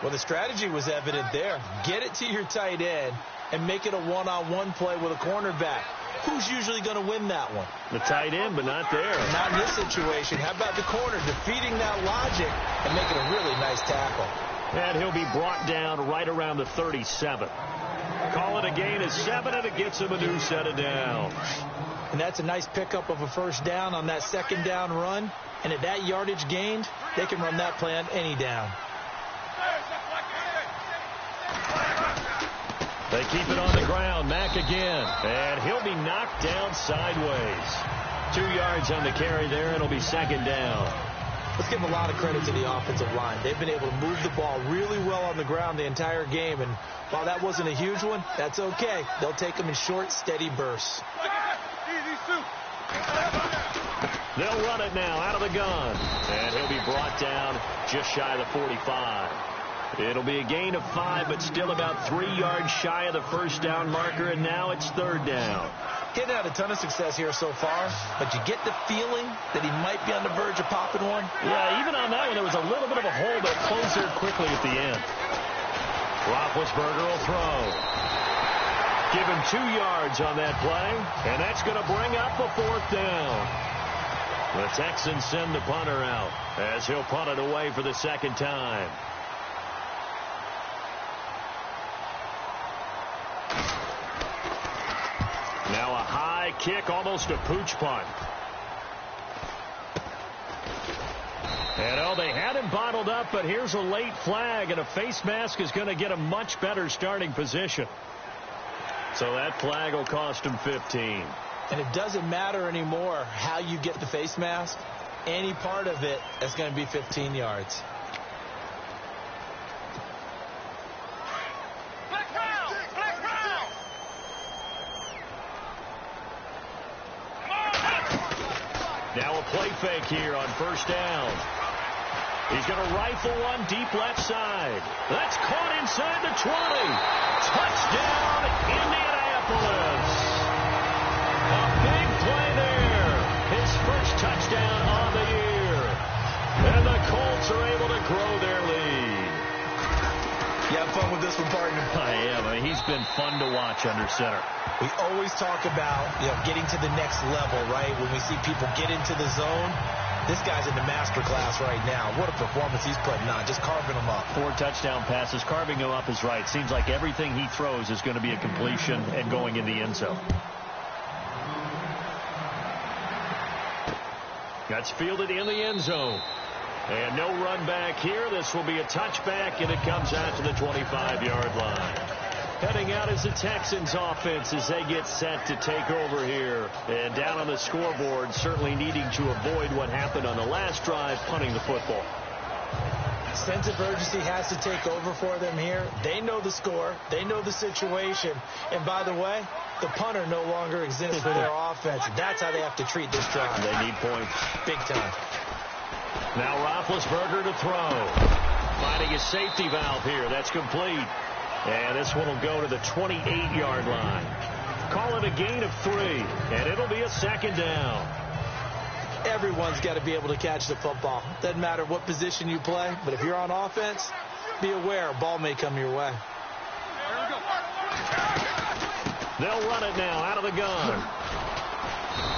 Well, the strategy was evident there. Get it to your tight end and make it a one-on-one play with a cornerback. Who's usually going to win that one? The tight end, but not there. Not in this situation. How about the corner defeating that logic and making a really nice tackle? And he'll be brought down right around the 37. Call it a gain of 7, and it gets him a new set of downs. And that's a nice pickup of a first down on that second down run. And at that yardage gained, they can run that play on any down. They keep it on the ground. Mack again. And he'll be knocked down sideways. 2 yards on the carry there. It'll be second down. Let's give a lot of credit to the offensive line. They've been able to move the ball really well on on the ground the entire game. And while that wasn't a huge one, that's okay. They'll take them in short, steady bursts. They'll run it now out of the gun. And he'll be brought down just shy of the 45. It'll be a gain of 5, but still about 3 yards shy of the first down marker, and now it's third down. Getting out a ton of success here so far, but you get the feeling that he might be on the verge of popping one. Yeah, even on that one, there was a little bit of a hole that closed there quickly at the end. Roethlisberger will throw. Give him 2 yards on that play, and that's going to bring up a fourth down. The Texans send the punter out as he'll punt it away for the second time. Now a high kick, almost a pooch punt. And oh, they had him bottled up, but here's a late flag, and a face mask is going to get a much better starting position. So that flag will cost him 15. And it doesn't matter anymore how you get the face mask. Any part of it is going to be 15 yards. Now a play fake here on first down. He's going to rifle one deep left side. That's caught inside the 20. Touchdown, Indianapolis. A big play there. His first touchdown on the year. And the Colts are able to grow their lead. You have fun with this one, partner? I am. I mean, he's been fun to watch under center. We always talk about, getting to the next level, right? When we see people get into the zone, this guy's in the master class right now. What a performance he's putting on, just carving them up. 4 touchdown passes. Carving him up is right. Seems like everything he throws is going to be a completion and going in the end zone. That's fielded in the end zone. And no run back here. This will be a touchback, and it comes out to the 25-yard line. Heading out is the Texans offense as they get set to take over here. And down on the scoreboard, certainly needing to avoid what happened on the last drive, punting the football. Sense of urgency has to take over for them here. They know the score. They know the situation. And by the way, the punter no longer exists for their offense. That's how they have to treat this drive. They need points. Big time. Now Roethlisberger to throw. Finding his safety valve here. That's complete. And this one will go to the 28-yard line. Call it a gain of 3, and it'll be a second down. Everyone's got to be able to catch the football. Doesn't matter what position you play, but if you're on offense, be aware a ball may come your way. They'll run it now out of the gun.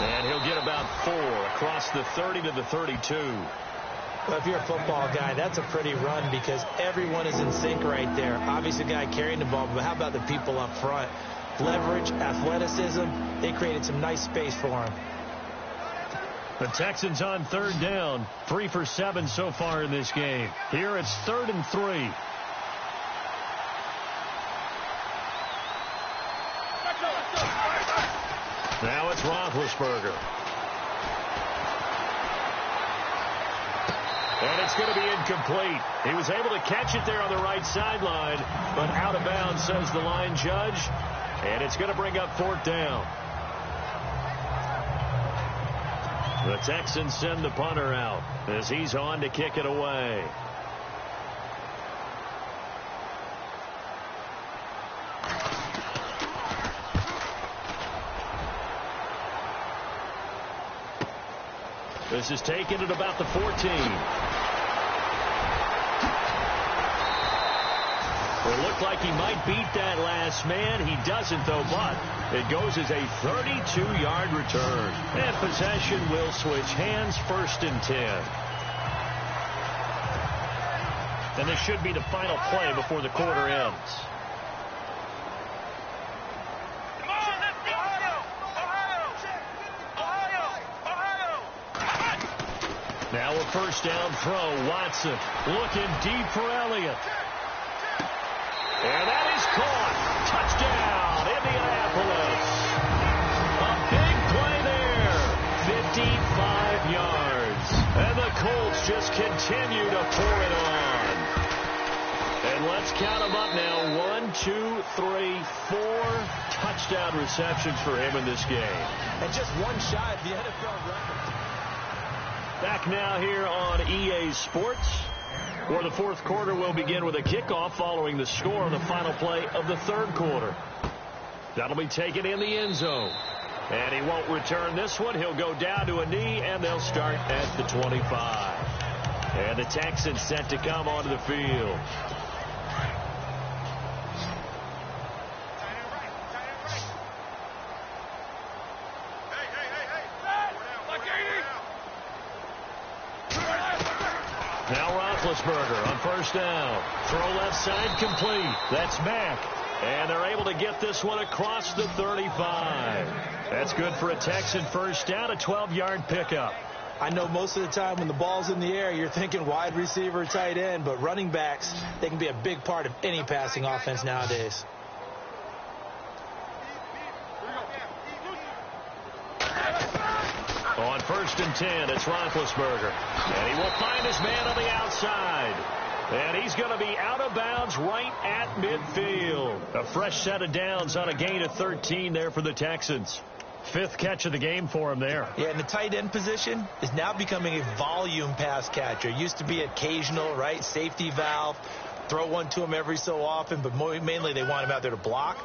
And he'll get about 4 across the 30 to the 32. Well, if you're a football guy, that's a pretty run because everyone is in sync right there. Obviously, the guy carrying the ball, but how about the people up front? Leverage, athleticism, they created some nice space for him. The Texans on third down, 3 for 7 so far in this game. Here it's 3rd and 3. Now it's Roethlisberger. And it's going to be incomplete. He was able to catch it there on the right sideline, but out of bounds, says the line judge. And it's going to bring up 4th down. The Texans send the punter out as he's on to kick it away. This is taken at about the 14. It looked like he might beat that last man. He doesn't, though, but it goes as a 32-yard return. And possession will switch hands, 1st and 10. And this should be the final play before the quarter ends. Now a 1st down throw. Watson looking deep for Elliott. And that is caught. Touchdown, Indianapolis. A big play there. 55 yards. And the Colts just continue to pour it on. And let's count them up now. 1, 2, 3, 4 touchdown receptions for him in this game. And just one shy of the NFL record. Back now here on EA Sports, where the fourth quarter will begin with a kickoff following the score on the final play of the third quarter. That'll be taken in the end zone. And he won't return this one. He'll go down to a knee, and they'll start at the 25. And the Texans set to come onto the field. Now Roethlisberger on first down. Throw left side complete. That's Mack. And they're able to get this one across the 35. That's good for a Texan first down, a 12-yard pickup. I know most of the time when the ball's in the air, you're thinking wide receiver, tight end, but running backs, they can be a big part of any passing offense nowadays. On first and 10, it's Roethlisberger. And he will find his man on the outside. And he's going to be out of bounds right at midfield. A fresh set of downs on a gain of 13 there for the Texans. Fifth catch of the game for him there. Yeah, and the tight end position is now becoming a volume pass catcher. Used to be occasional, right? Safety valve. Throw one to him every so often, but mainly they want him out there to block.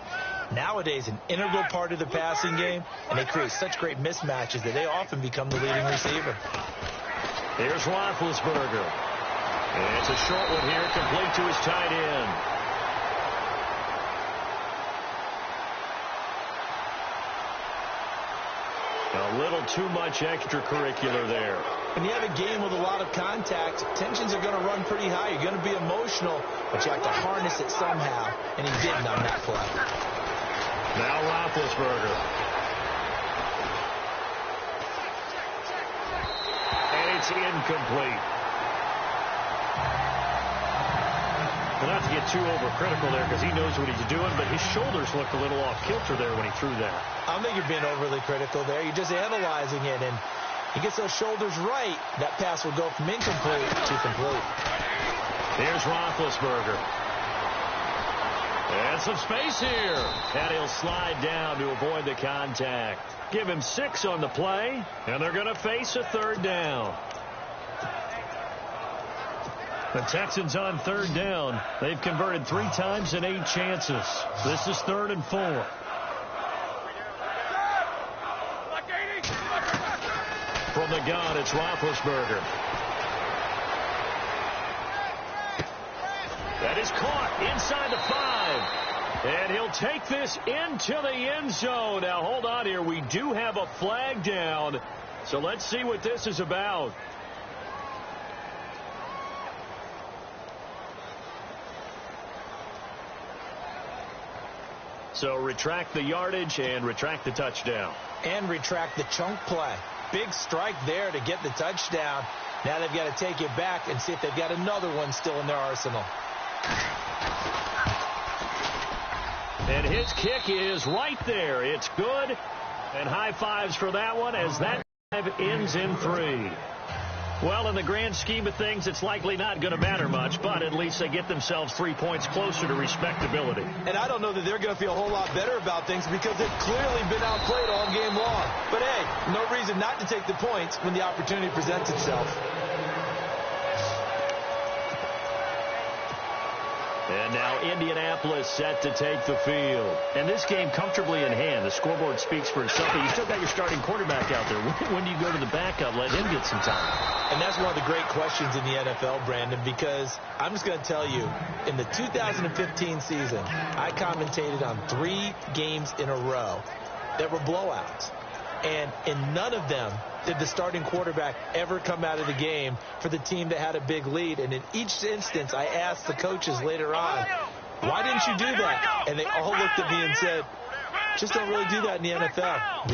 Nowadays, an integral part of the passing game, and they create such great mismatches that they often become the leading receiver. Here's Roethlisberger. And it's a short one here, complete to his tight end. A little too much extracurricular there. When you have a game with a lot of contact, tensions are going to run pretty high. You're going to be emotional, but you have to harness it somehow, and he didn't on that play. Now Roethlisberger. And it's incomplete. Well, not to get too overcritical there because he knows what he's doing, but his shoulders looked a little off kilter there when he threw that. I don't think you're being overly critical there. You're just analyzing it, and he gets those shoulders right. That pass will go from incomplete to complete. Here's Roethlisberger. And some space here. And he'll slide down to avoid the contact. Give him 6 on the play, and they're going to face a third down. The Texans on third down. They've converted 3 times in 8 chances. This is 3rd and 4. From the gun, it's Roethlisberger. That is caught inside the 5. And he'll take this into the end zone. Now, hold on here. We do have a flag down. So let's see what this is about. So retract the yardage and retract the touchdown. And retract the chunk play. Big strike there to get the touchdown. Now they've got to take it back and see if they've got another one still in their arsenal. And his kick is right there. It's good. And high fives for that one as that drive ends in 3. Well, in the grand scheme of things, it's likely not going to matter much, but at least they get themselves 3 points closer to respectability. And I don't know that they're going to feel a whole lot better about things because they've clearly been outplayed all game long. But, hey, no reason not to take the points when the opportunity presents itself. And now Indianapolis set to take the field. And this game comfortably in hand. The scoreboard speaks for itself. But you still got your starting quarterback out there. When do you go to the backup? Let him get some time. And that's one of the great questions in the NFL, Brandon, because I'm just going to tell you, in the 2015 season, I commentated on 3 games in a row that were blowouts. And in none of them did the starting quarterback ever come out of the game for the team that had a big lead. And in each instance, I asked the coaches later on, why didn't you do that? And they all looked at me and said, just don't really do that in the NFL.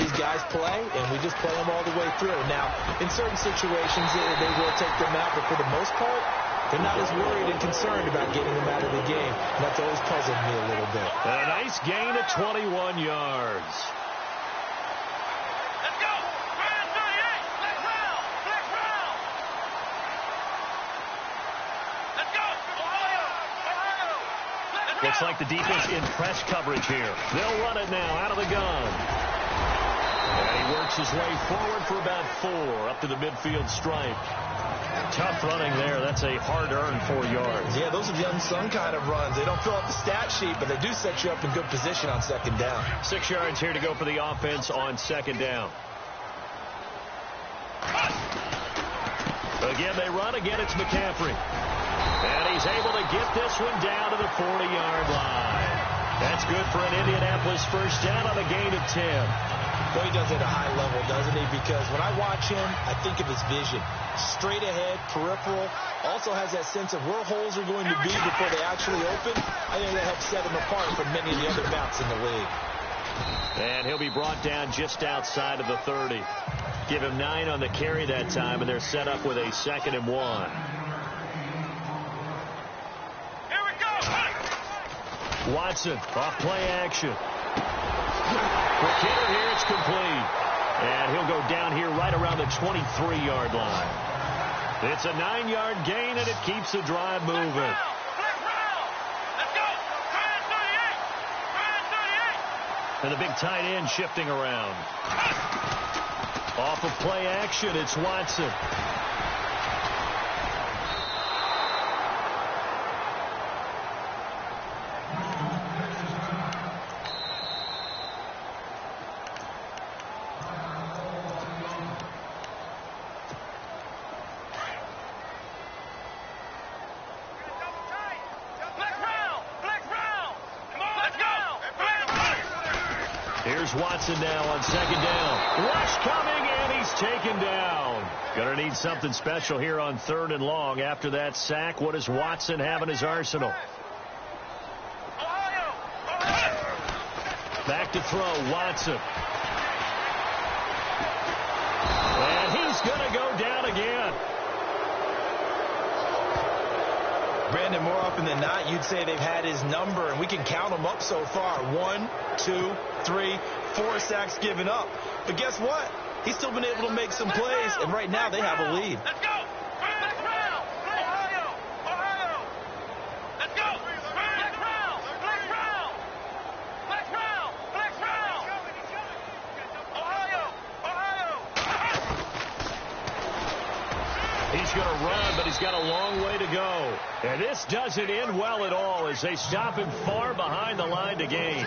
These guys play, and we just play them all the way through. Now, in certain situations, they will take them out, but for the most part, they're not as worried and concerned about getting them out of the game. And that's always puzzled me a little bit. A nice gain of 21 yards. Looks like the defense in press coverage here. They'll run it now out of the gun. And he works his way forward for about 4 up to the midfield stripe. Tough running there. That's a hard-earned 4 yards. Yeah, those are the unsung kind of runs. They don't fill out the stat sheet, but they do set you up in good position on second down. 6 yards here to go for the offense on second down. Again, they run. Again, it's McCaffrey. And he's able to get this one down to the 40-yard line. That's good for an Indianapolis first down on a gain of 10. Well, he does it at a high level, doesn't he? Because when I watch him, I think of his vision. Straight ahead, peripheral. Also has that sense of where holes are going to be before they actually open. I think that helps set him apart from many of the other backs in the league. And he'll be brought down just outside of the 30. Give him 9 on the carry that time, and they're set up with a 2nd and 1. Here we go. Watson off play action. For Kittle here, it's complete. And he'll go down here right around the 23-yard line. It's a 9-yard gain, and it keeps the drive moving. Let's go. 38. And the big tight end shifting around. Off of play action, it's Watson. Here's Watson now on second down. Rush coming, and he's taken down. Gonna need something special here on 3rd and long. After that sack, what does Watson have in his arsenal? Back to throw, Watson. And he's gonna go down again. Brandon, more often than not, you'd say they've had his number, and we can count them up so far. 1, 2, 3, 4 sacks given up. But guess what? He's still been able to make some plays, and right now they have a lead. Let's go. Ohio. Let's go. Black Brown. Ohio. He's going to run, but he's got a long way to go. And this doesn't end well at all as they stop him far behind the line to gain.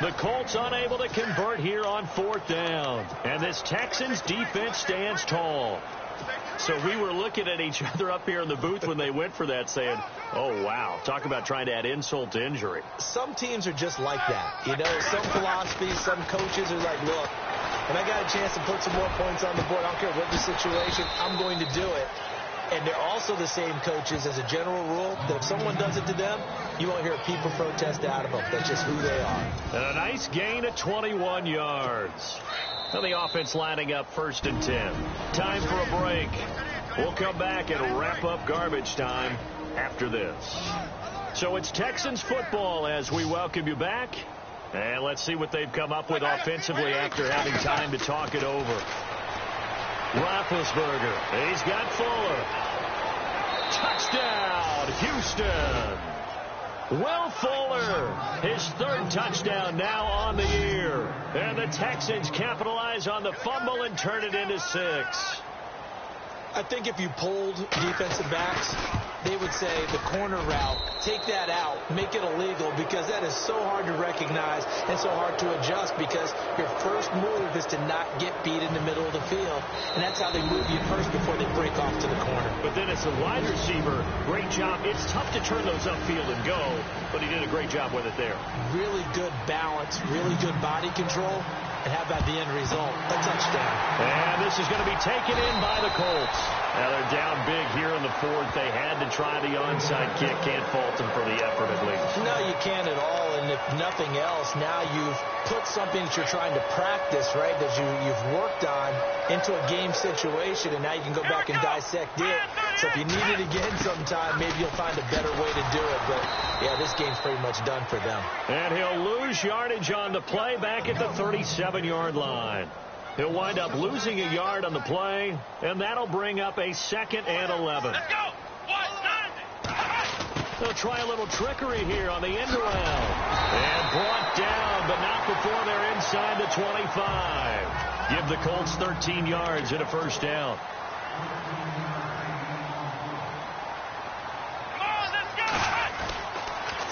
The Colts unable to convert here on 4th down. And this Texans defense stands tall. So we were looking at each other up here in the booth when they went for that saying, oh, wow, talk about trying to add insult to injury. Some teams are just like that. You know, some philosophies, some coaches are like, look, when I got a chance to put some more points on the board, I don't care what the situation, I'm going to do it. And they're also the same coaches as a general rule that if someone does it to them, you won't hear a peep or protest out of them. That's just who they are. And a nice gain of 21 yards. Now the offense lining up 1st and 10. Time for a break. We'll come back and wrap up garbage time after this. So it's Texans football as we welcome you back. And let's see what they've come up with offensively after having time to talk it over. Roethlisberger. He's got Fuller. Touchdown, Houston. Will Fuller, his 3rd touchdown now on the year. And the Texans capitalize on the fumble and turn it into 6. I think if you polled defensive backs, they would say the corner route, take that out, make it illegal, because that is so hard to recognize and so hard to adjust because your first move is to not get beat in the middle of the field. And that's how they move you first before they break off to the corner. But then as a wide receiver, great job. It's tough to turn those upfield and go, but he did a great job with it there. Really good balance, really good body control. And how about the end result? A touchdown. And this is going to be taken in by the Colts. Now they're down big here in the 4th. They had to try the onside kick. Can't fault them for the effort at least. No, you can't at all. And if nothing else, now you've put something that you're trying to practice, right, that you've worked on into a game situation, and now you can go back and dissect it. So if you need it again sometime, maybe you'll find a better way to do it. But, yeah, this game's pretty much done for them. And he'll lose yardage on the play back at the 37-yard line. He'll wind up losing a yard on the play, and that'll bring up a 2nd and 11. Let's go. They'll try a little trickery here on the end around. And brought down, but not before they're inside the 25. Give the Colts 13 yards and a first down.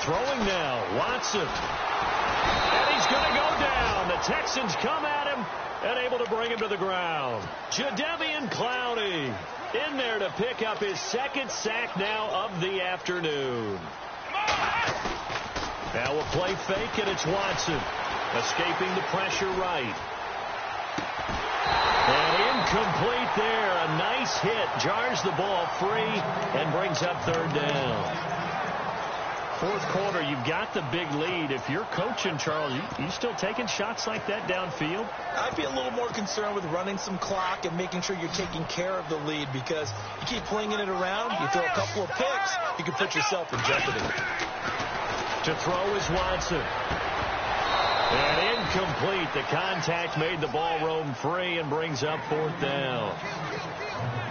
Throwing now, Watson. And he's going to go down. The Texans come at him and able to bring him to the ground. Jadeveon Clowney in there to pick up his second sack now of the afternoon. Now we'll play fake, and it's Watson escaping the pressure right. And incomplete there. A nice hit. Jars the ball free and brings up third down. Fourth quarter, you've got the big lead. If you're coaching, Charles, you still taking shots like that downfield? I'd be a little more concerned with running some clock and making sure you're taking care of the lead, because you keep flinging it around, you throw a couple of picks, you can put yourself in jeopardy. To throw is Watson. And incomplete. The contact made the ball roam free and brings up fourth down.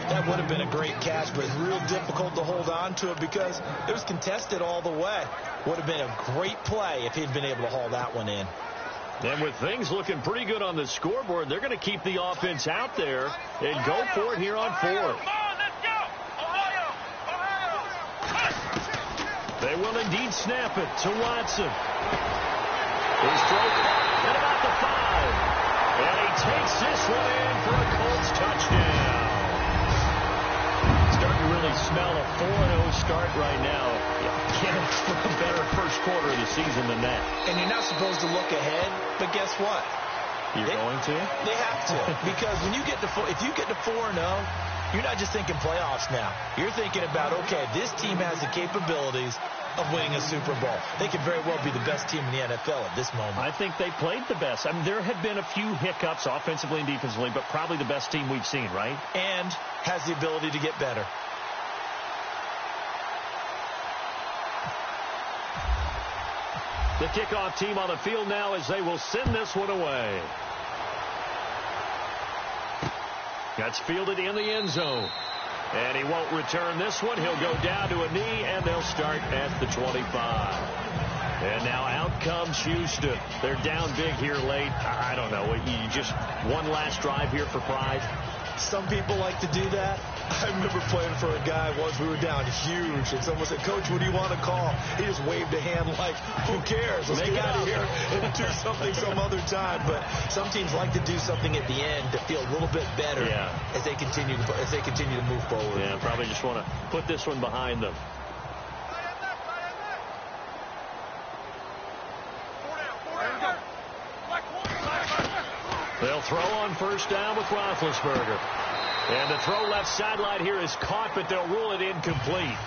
That would have been a great catch, but it's real difficult to hold on to it because it was contested all the way. Would have been a great play if he'd been able to haul that one in. And with things looking pretty good on the scoreboard, they're going to keep the offense out there and go for it here on fourth. They will indeed snap it to Watson. He's thrown at about the 5. And he takes this one in for a Colts touchdown. Starting to really smell a 4-0 start right now. Can't ask for a better first quarter of the season than that. And you're not supposed to look ahead, but guess what? You're going to? They have to. Because when you get to if you get to 4-0, you're not just thinking playoffs now. You're thinking about, okay, this team has the capabilities of winning a Super Bowl. They could very well be the best team in the NFL at this moment. I think they played the best. I mean, there have been a few hiccups offensively and defensively, but probably the best team we've seen, right? And has the ability to get better. The kickoff team on the field now as they will send this one away. That's fielded in the end zone. And he won't return this one. He'll go down to a knee, and they'll start at the 25. And now out comes Houston. They're down big here late. I don't know. You just one last drive here for pride. Some people like to do that. I remember playing for a guy once. We were down huge, and someone said, "Coach, what do you want to call?" He just waved a hand like, "Who cares? Let's get out of here and do something some other time." But some teams like to do something at the end to feel a little bit better as they continue to move forward. Yeah, probably just want to put this one behind them. They'll throw on first down with Roethlisberger. And the throw left sideline here is caught, but they'll rule it incomplete.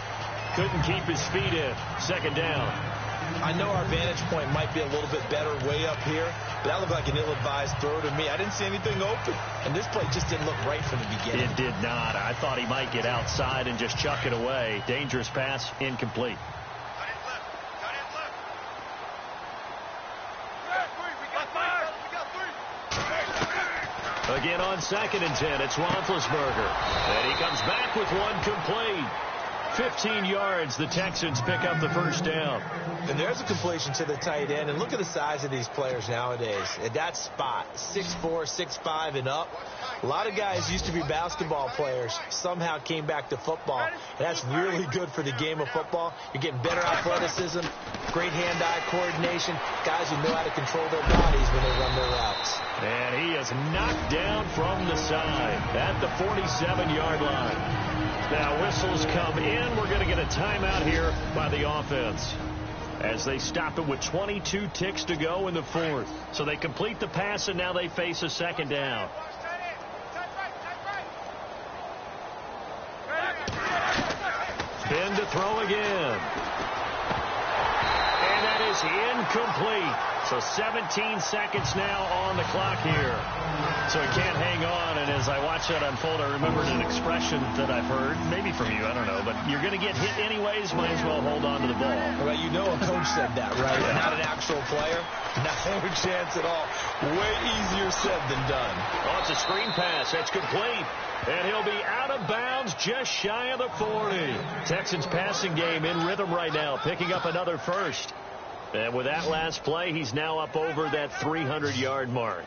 Couldn't keep his feet in. Second down. I know our vantage point might be a little bit better way up here, but that looked like an ill-advised throw to me. I didn't see anything open, and this play just didn't look right from the beginning. It did not. I thought he might get outside and just chuck it away. Dangerous pass, incomplete. Again on 2nd and 10, it's Roethlisberger. And he comes back with one complete. 15 yards, the Texans pick up the first down. And there's a completion to the tight end. And look at the size of these players nowadays. At that spot, 6'4", 6'5", and up. A lot of guys used to be basketball players, somehow came back to football. And that's really good for the game of football. You're getting better athleticism, great hand-eye coordination, guys who know how to control their bodies when they run their routes. And he is knocked down from the side at the 47-yard line. Now whistles come in. We're going to get a timeout here by the offense as they stop it with 22 ticks to go in the fourth. So they complete the pass, and now they face a second down. Spin to throw again. And that is incomplete. So 17 seconds now on the clock here. So he can't hang on. And as I watch that unfold, I remembered an expression that I've heard, maybe from you, I don't know, but you're going to get hit anyways, might as well hold on to the ball. Well, you know a coach said that, right? Not an actual player. No chance at all. Way easier said than done. Oh, it's a screen pass. That's complete. And he'll be out of bounds just shy of the 40. Texans passing game in rhythm right now, picking up another first. And with that last play, he's now up over that 300-yard mark.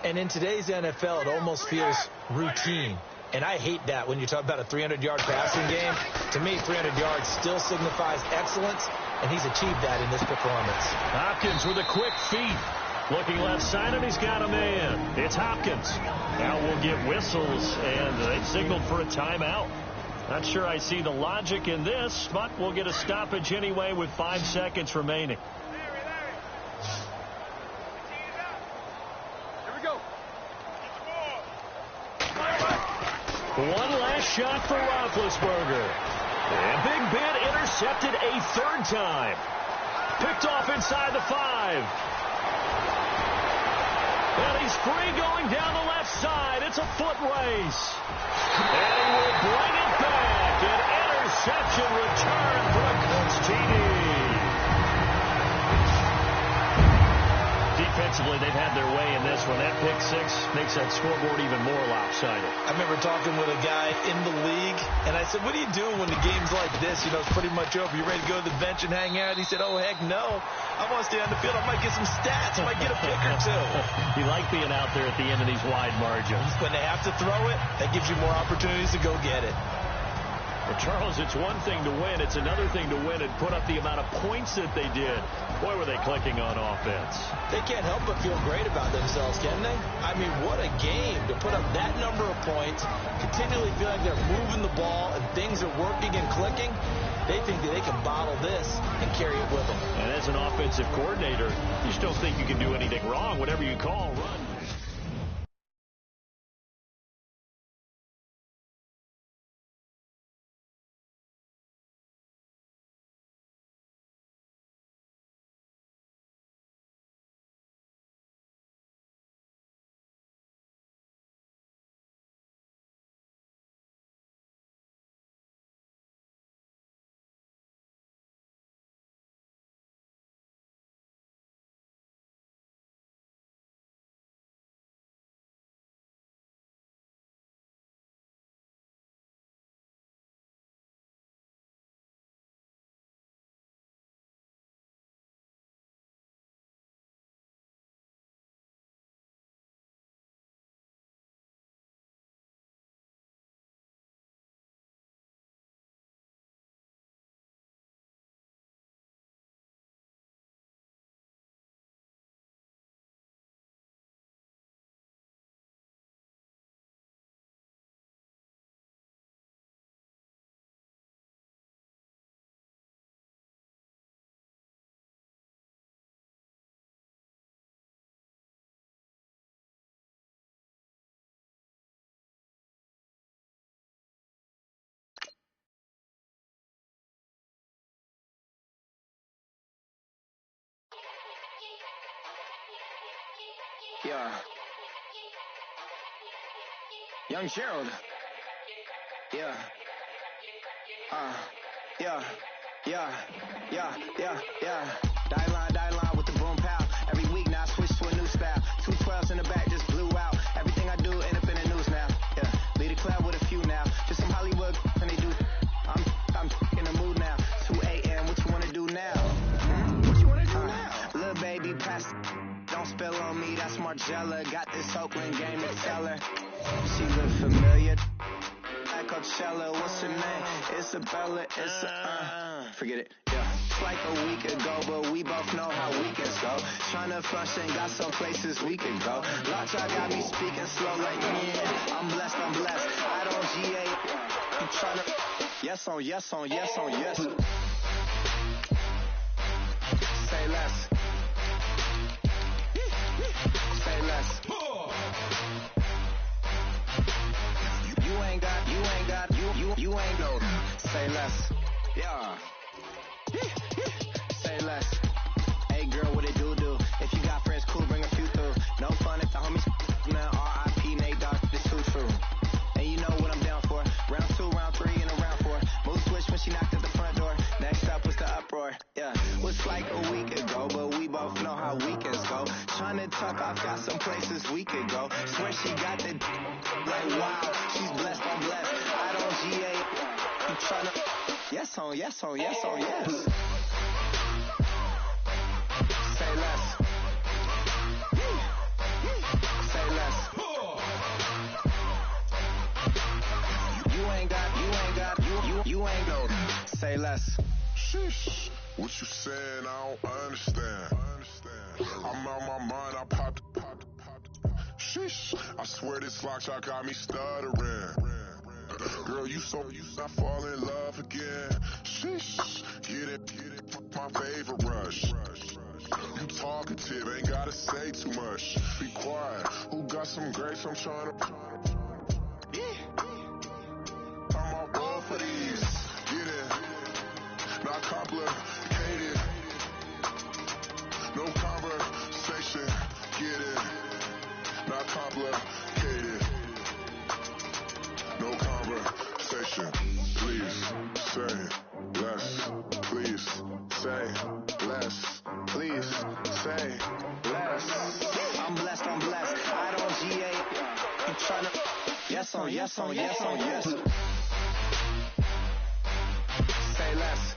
And in today's NFL, it almost feels routine. And I hate that when you talk about a 300-yard passing game. To me, 300 yards still signifies excellence, and he's achieved that in this performance. Hopkins with a quick feed. Looking left side, and he's got a man. It's Hopkins. Now we'll get whistles, and they've signaled for a timeout. Not sure I see the logic in this, but we'll get a stoppage anyway with 5 seconds remaining. One last shot for Roethlisberger. And Big Ben intercepted a third time. Picked off inside the 5. And he's free going down the left side. It's a foot race. And he will bring it back. An interception return for a Colts TD. Defensively, they've had their way in this one. That pick 6 makes that scoreboard even more lopsided. I remember talking with a guy in the league, and I said, what do you do when the game's like this? You know, it's pretty much over. You ready to go to the bench and hang out? He said, oh, heck no. I want to stay on the field. I might get some stats. I might get a pick or two. You like being out there at the end of these wide margins. When they have to throw it, that gives you more opportunities to go get it. Well, Charles, it's one thing to win. It's another thing to win and put up the amount of points that they did. Boy, were they clicking on offense. They can't help but feel great about themselves, can they? I mean, what a game to put up that number of points, continually feel like they're moving the ball and things are working and clicking. They think that they can bottle this and carry it with them. And as an offensive coordinator, you just don't think you can do anything wrong. Whatever you call, run. Yeah. Young Gerald. Yeah. Yeah. Die line with the boom pow. Every week now I switch to a new style. 212s in the back just blew out. Everything I do end up in the news now. Yeah. Lead a club with a few now. Just some Hollywood and they do. I'm in the mood now. 2 a.m. What you wanna do now? What you wanna do now? Little baby pass. Don't spill on me, that's Margella. Got this Oakland game to tell her. She look familiar. Like Coachella, what's her name? Isabella, forget it, yeah. It's like a week ago, but we both know how weekends go. Tryna function, got some places we could go. Lot y'all got me speaking slow like, yeah, I'm blessed. I don't GA. I'm tryna, yes on yes. Say less. Say less. You ain't go. Say less. Yeah. Say less. Hey girl, what it do? If you got friends, cool, bring a few through. No fun if the homies, man. R.I.P. Nate Dogg, this too true. And you know what I'm down for. Round 2, round 3, and a round 4. Move switch when she knocked at the front door. Next up was the uproar. Yeah. Was like a week ago, but we both know how weekends go. Trying wanna talk, I've got some places we could go. Swear she got the like wow, she's blessed, I'm blessed. I don't GA, you tryna yes on, yes on, yes on, yes. Say less. Say less. You ain't no. Say less. Sheesh, what you saying? I don't understand. I'm out my mind, I popped. Sheesh, I swear this lock shot got me stuttering. Girl, you I fall in love again. Sheesh, get it, my favorite rush. You talkative, ain't gotta say too much. Be quiet, who got some grapes? I'm trying to. I'm all ball for these. Get it, not complicated. No conversation, get it, not complicated. No conversation, please say less. Please say less. Please say less. I'm blessed, I don't GA. You tryna yes on, yes on, yes on, yes. Say less.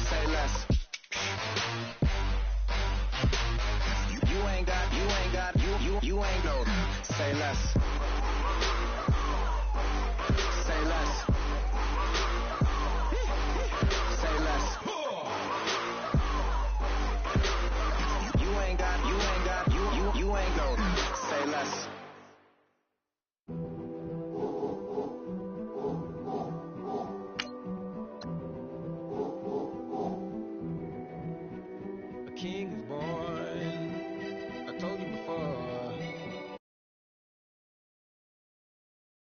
Say less. You ain't no. Say less. Say less. Say less. You ain't no. Say less. A king is born.